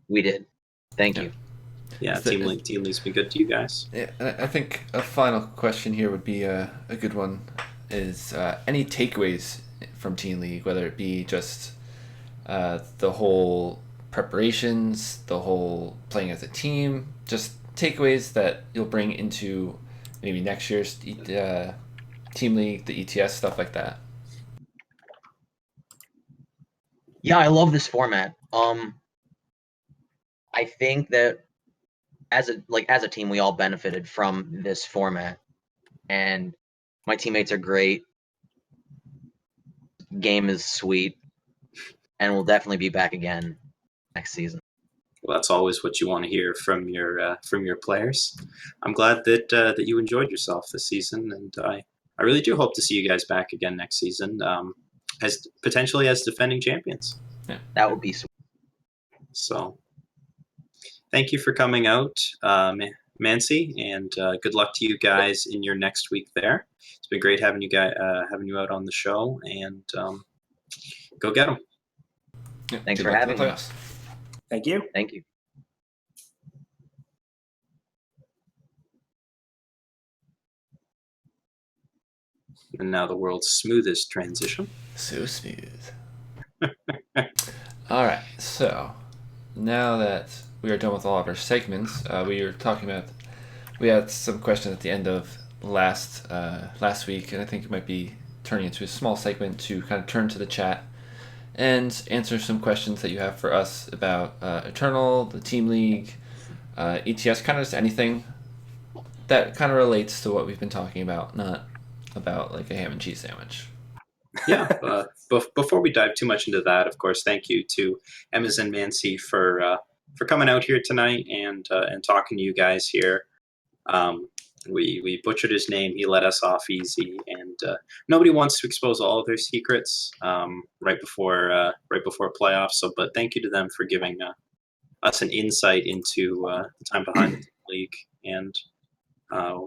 S4: We did. Thank you.
S2: Yeah, Team League's been good to you guys.
S1: Yeah, I think a final question here would be a good one. Is any takeaways from Team League, whether it be just the whole preparations, the whole playing as a team, just takeaways that you'll bring into maybe next year's Team League, the ETS, stuff like that?
S4: Yeah, I love this format. I think that as a team, we all benefited from this format, and my teammates are great. Game is sweet, and we'll definitely be back again next season.
S2: Well, that's always what you want to hear from your players. I'm glad that you enjoyed yourself this season, and I really do hope to see you guys back again next season, as potentially as defending champions.
S4: Yeah, that would be sweet.
S2: So, thank you for coming out, Mancy, and good luck to you guys in your next week there. It's been great having you out on the show, and go get them.
S1: Yeah,
S4: thanks for having me.
S3: Thank you.
S4: Thank you.
S2: And now the world's smoothest transition.
S1: So smooth. All right, so now that we are done with all of our segments, we were talking about, we had some questions at the end of last week, and I think it might be turning into a small segment to kind of turn to the chat and answer some questions that you have for us about Eternal, the Team League, ETS, kind of just anything that kind of relates to what we've been talking about, not about like a ham and cheese sandwich.
S2: Yeah. Before we dive too much into that, of course, thank you to Emma's and Mancy for coming out here tonight and talking to you guys here. We butchered his name. He let us off easy, and nobody wants to expose all of their secrets right before playoffs. So, but thank you to them for giving us an insight into the time behind the league, and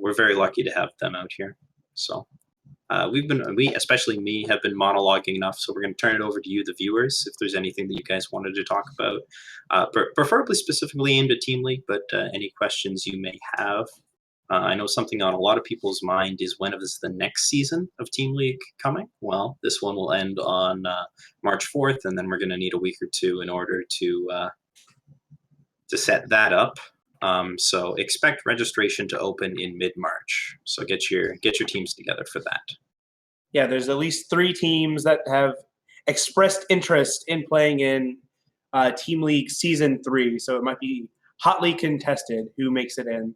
S2: we're very lucky to have them out here. So. Especially me, have been monologuing enough, so we're going to turn it over to you, the viewers, if there's anything that you guys wanted to talk about, preferably specifically aimed at Team League, but any questions you may have. I know something on a lot of people's mind is, when is the next season of Team League coming? Well, this one will end on March 4th, and then we're going to need a week or two in order to set that up. So expect registration to open in mid-March. So get your teams together for that.
S3: Yeah, there's at least 3 teams that have expressed interest in playing in Team League Season 3. So it might be hotly contested who makes it in.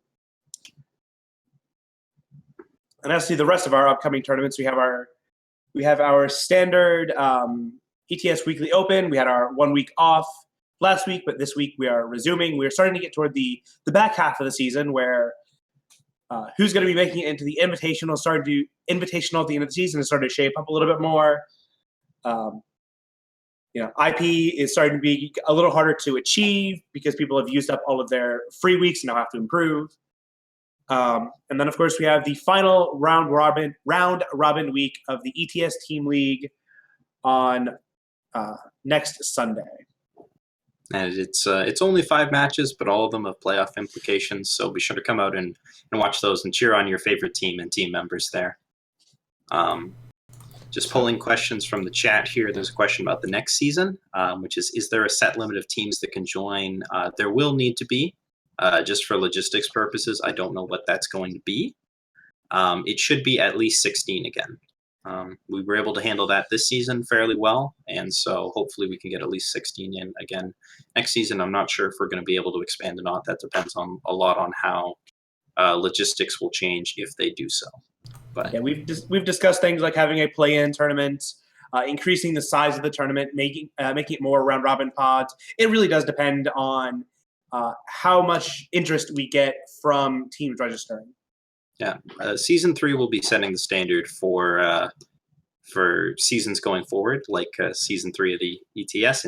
S3: And as to the rest of our upcoming tournaments, we have our standard ETS Weekly Open. We had our 1 week off last week, but this week we are resuming. We're starting to get toward the back half of the season where who's going to be making it into the invitational, invitational at the end of the season is starting to shape up a little bit more. IP is starting to be a little harder to achieve because people have used up all of their free weeks and now have to improve. And then, of course, we have the final round robin week of the ETS Team League on next Sunday.
S2: And it's only 5 matches, but all of them have playoff implications. So be sure to come out and watch those and cheer on your favorite team and team members there. Just pulling questions from the chat here. There's a question about the next season, which is there a set limit of teams that can join? There will need to be, just for logistics purposes. I don't know what that's going to be. It should be at least 16 again. We were able to handle that this season fairly well, and so hopefully we can get at least 16 in again next season. I'm not sure if we're going to be able to expand or not. That depends on a lot on how logistics will change if they do so. But
S3: yeah, we've discussed things like having a play-in tournament, increasing the size of the tournament, making it more round robin pods. It really does depend on how much interest we get from teams registering.
S2: Yeah, season 3 will be setting the standard for seasons going forward, like season 3 of the ETS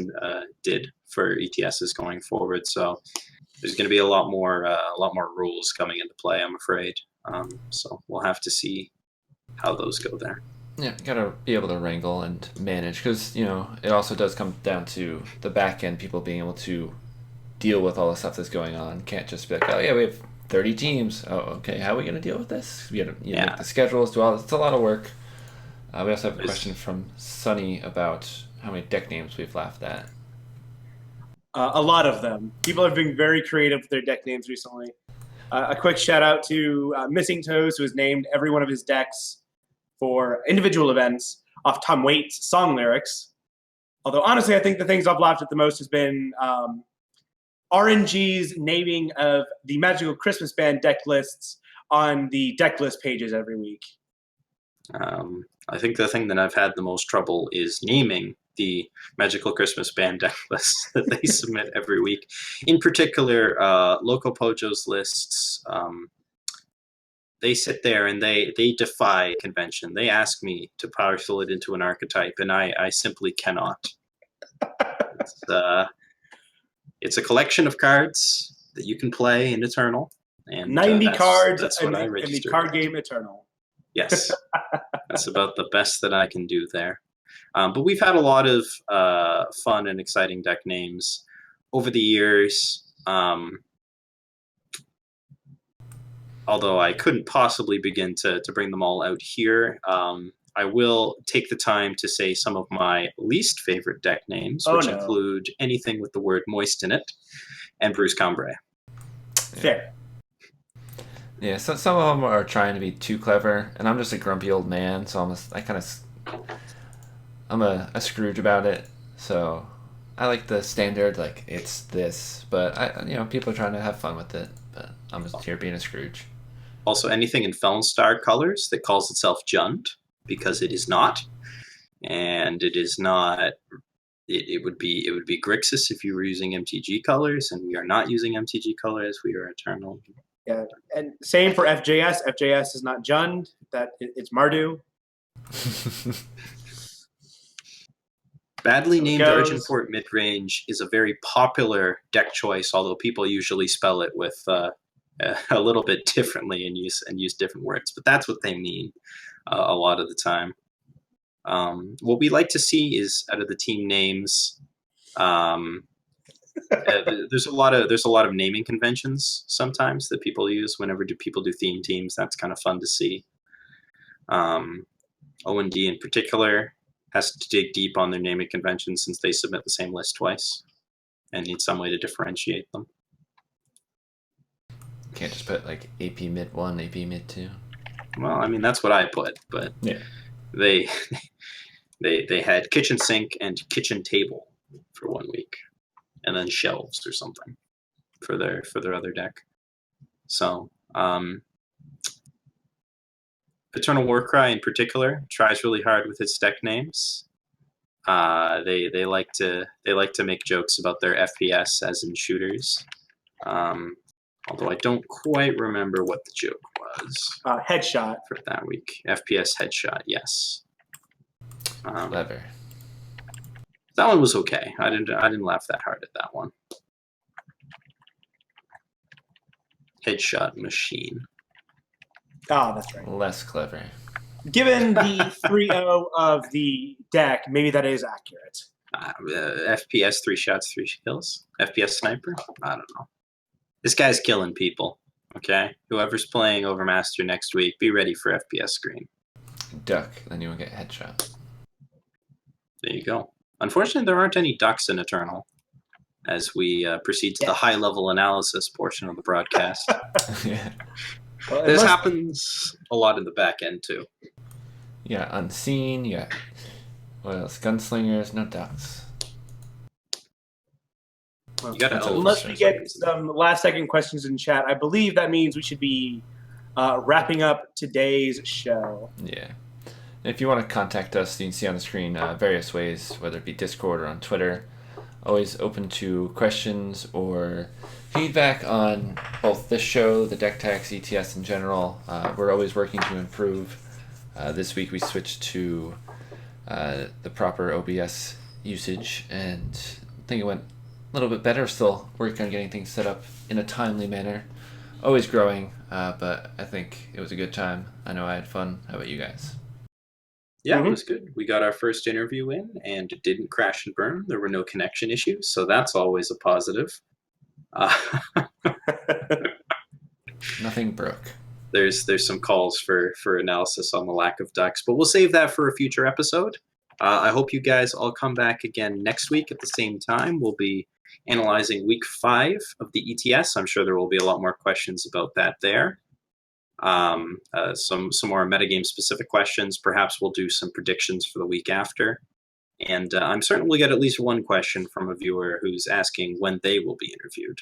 S2: did for ETSs going forward. So there's going to be a lot more rules coming into play, I'm afraid. So we'll have to see how those go there.
S1: Yeah, gotta be able to wrangle and manage, because it also does come down to the back end, people being able to deal with all the stuff that's going on. Can't just be like, oh yeah, we have 30 teams. Oh, okay, how are we gonna deal with this? We gotta make the schedules, do all this. It's a lot of work. We also have a question from Sunny about how many deck names we've laughed at.
S3: A lot of them. People have been very creative with their deck names recently. A quick shout out to Missing Toes, who has named every one of his decks for individual events off Tom Waits' song lyrics. Although, honestly, I think the things I've laughed at the most has been RNGee's naming of the Magical Christmas Band deck lists on the deck list pages every week.
S2: I think the thing that I've had the most trouble is naming the Magical Christmas Band deck lists that they submit every week. In particular, Loco Pojo's lists, they sit there and they defy convention. They ask me to parcel it into an archetype, and I simply cannot. It's a collection of cards that you can play in Eternal. And
S3: 90 cards
S2: that's
S3: in
S2: what I
S3: the card game Eternal.
S2: Yes, that's about the best that I can do there. But we've had a lot of fun and exciting deck names over the years. Although I couldn't possibly begin to bring them all out here, I will take the time to say some of my least favorite deck names, which include anything with the word moist in it, and Bruce Cambrai.
S3: Fair.
S1: Yeah, so some of them are trying to be too clever, and I'm just a grumpy old man, so I'm a Scrooge about it. So I like the standard, like it's this, but people are trying to have fun with it. But I'm just here being a Scrooge.
S2: Also, anything in Fellenstar colors that calls itself Jund, because it is not, and it is not. It would be Grixis if you were using MTG colors, and we are not using MTG colors. We are Eternal.
S3: Yeah, and same for FJS. FJS is not Jund. It's Mardu.
S2: Badly named Argenport Midrange is a very popular deck choice, although people usually spell it with a little bit differently and use different words. But that's what they mean a lot of the time. What we like to see is out of the team names. There's a lot of naming conventions sometimes that people use whenever people do theme teams. That's kind of fun to see. O&D in particular has to dig deep on their naming conventions since they submit the same list twice and need some way to differentiate them.
S1: Can't just put like AP mid 1, AP mid 2.
S2: Well, I mean that's what I put, but
S1: yeah.
S2: They had kitchen sink and kitchen table for 1 week, and then shelves or something for their other deck. So Eternal Warcry in particular tries really hard with its deck names. They like to make jokes about their FPS as in shooters. Although I don't quite remember what the joke was.
S3: Headshot
S2: for that week. FPS headshot, yes.
S1: Clever.
S2: That one was okay. I didn't laugh that hard at that one. Headshot machine.
S3: Oh, that's right.
S1: Less clever.
S3: Given the 3-0 of the deck, maybe that is accurate.
S2: FPS 3 shots, 3 kills. FPS sniper. I don't know. This guy's killing people. Okay, whoever's playing Overmaster next week, be ready for FPS Scream.
S1: Duck, then you will get headshot.
S2: There you go. Unfortunately, there aren't any ducks in Eternal as we proceed to the high-level analysis portion of the broadcast.
S1: Yeah.
S3: Well,
S2: This happens a lot in the back end, too.
S1: Yeah, unseen, yeah. What else? Gunslingers, no ducks.
S2: You gotta
S3: Unless we get some last-second questions in chat, I believe that means we should be wrapping up today's show.
S1: Yeah. If you want to contact us, you can see on the screen various ways, whether it be Discord or on Twitter. Always open to questions or feedback on both this show, the deck tags, ETS in general. We're always working to improve. This week we switched to the proper OBS usage, and I think it went a little bit better. Still working on getting things set up in a timely manner. Always growing, but I think it was a good time. I know I had fun. How about you guys?
S2: Yeah, it was good. We got our first interview in, and it didn't crash and burn. There were no connection issues, so that's always a positive.
S1: Nothing broke.
S2: There's some calls for analysis on the lack of ducks, but we'll save that for a future episode. I hope you guys all come back again next week at the same time. We'll be analyzing week 5 of the ETS. I'm sure there will be a lot more questions about that there. Some more metagame specific questions. Perhaps we'll do some predictions for the week after. And I'm certain we'll get at least one question from a viewer who's asking when they will be interviewed.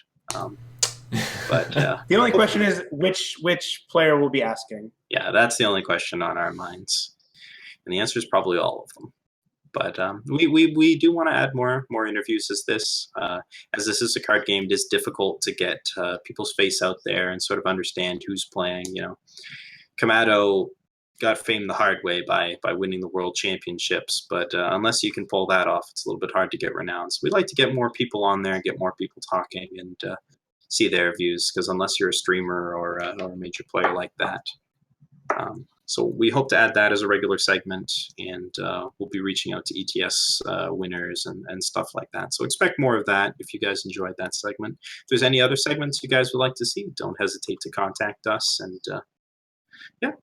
S2: But
S3: the only question is which player will be asking.
S2: Yeah, that's the only question on our minds. And the answer is probably all of them. But we do want to add more interviews as this is a card game. It is difficult to get people's face out there and sort of understand who's playing. You know, Kamado got fame the hard way by winning the world championships, but unless you can pull that off, it's a little bit hard to get renowned. So we'd like to get more people on there and get more people talking and see their views, because unless you're a streamer or a major player like that. So we hope to add that as a regular segment, and we'll be reaching out to ETS winners and stuff like that. So expect more of that if you guys enjoyed that segment. If there's any other segments you guys would like to see, don't hesitate to contact us. And yeah,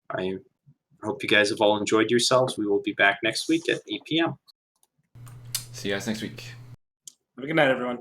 S2: I hope you guys have all enjoyed yourselves. We will be back next week at 8 p.m.
S1: See you guys next week.
S3: Have a good night, everyone.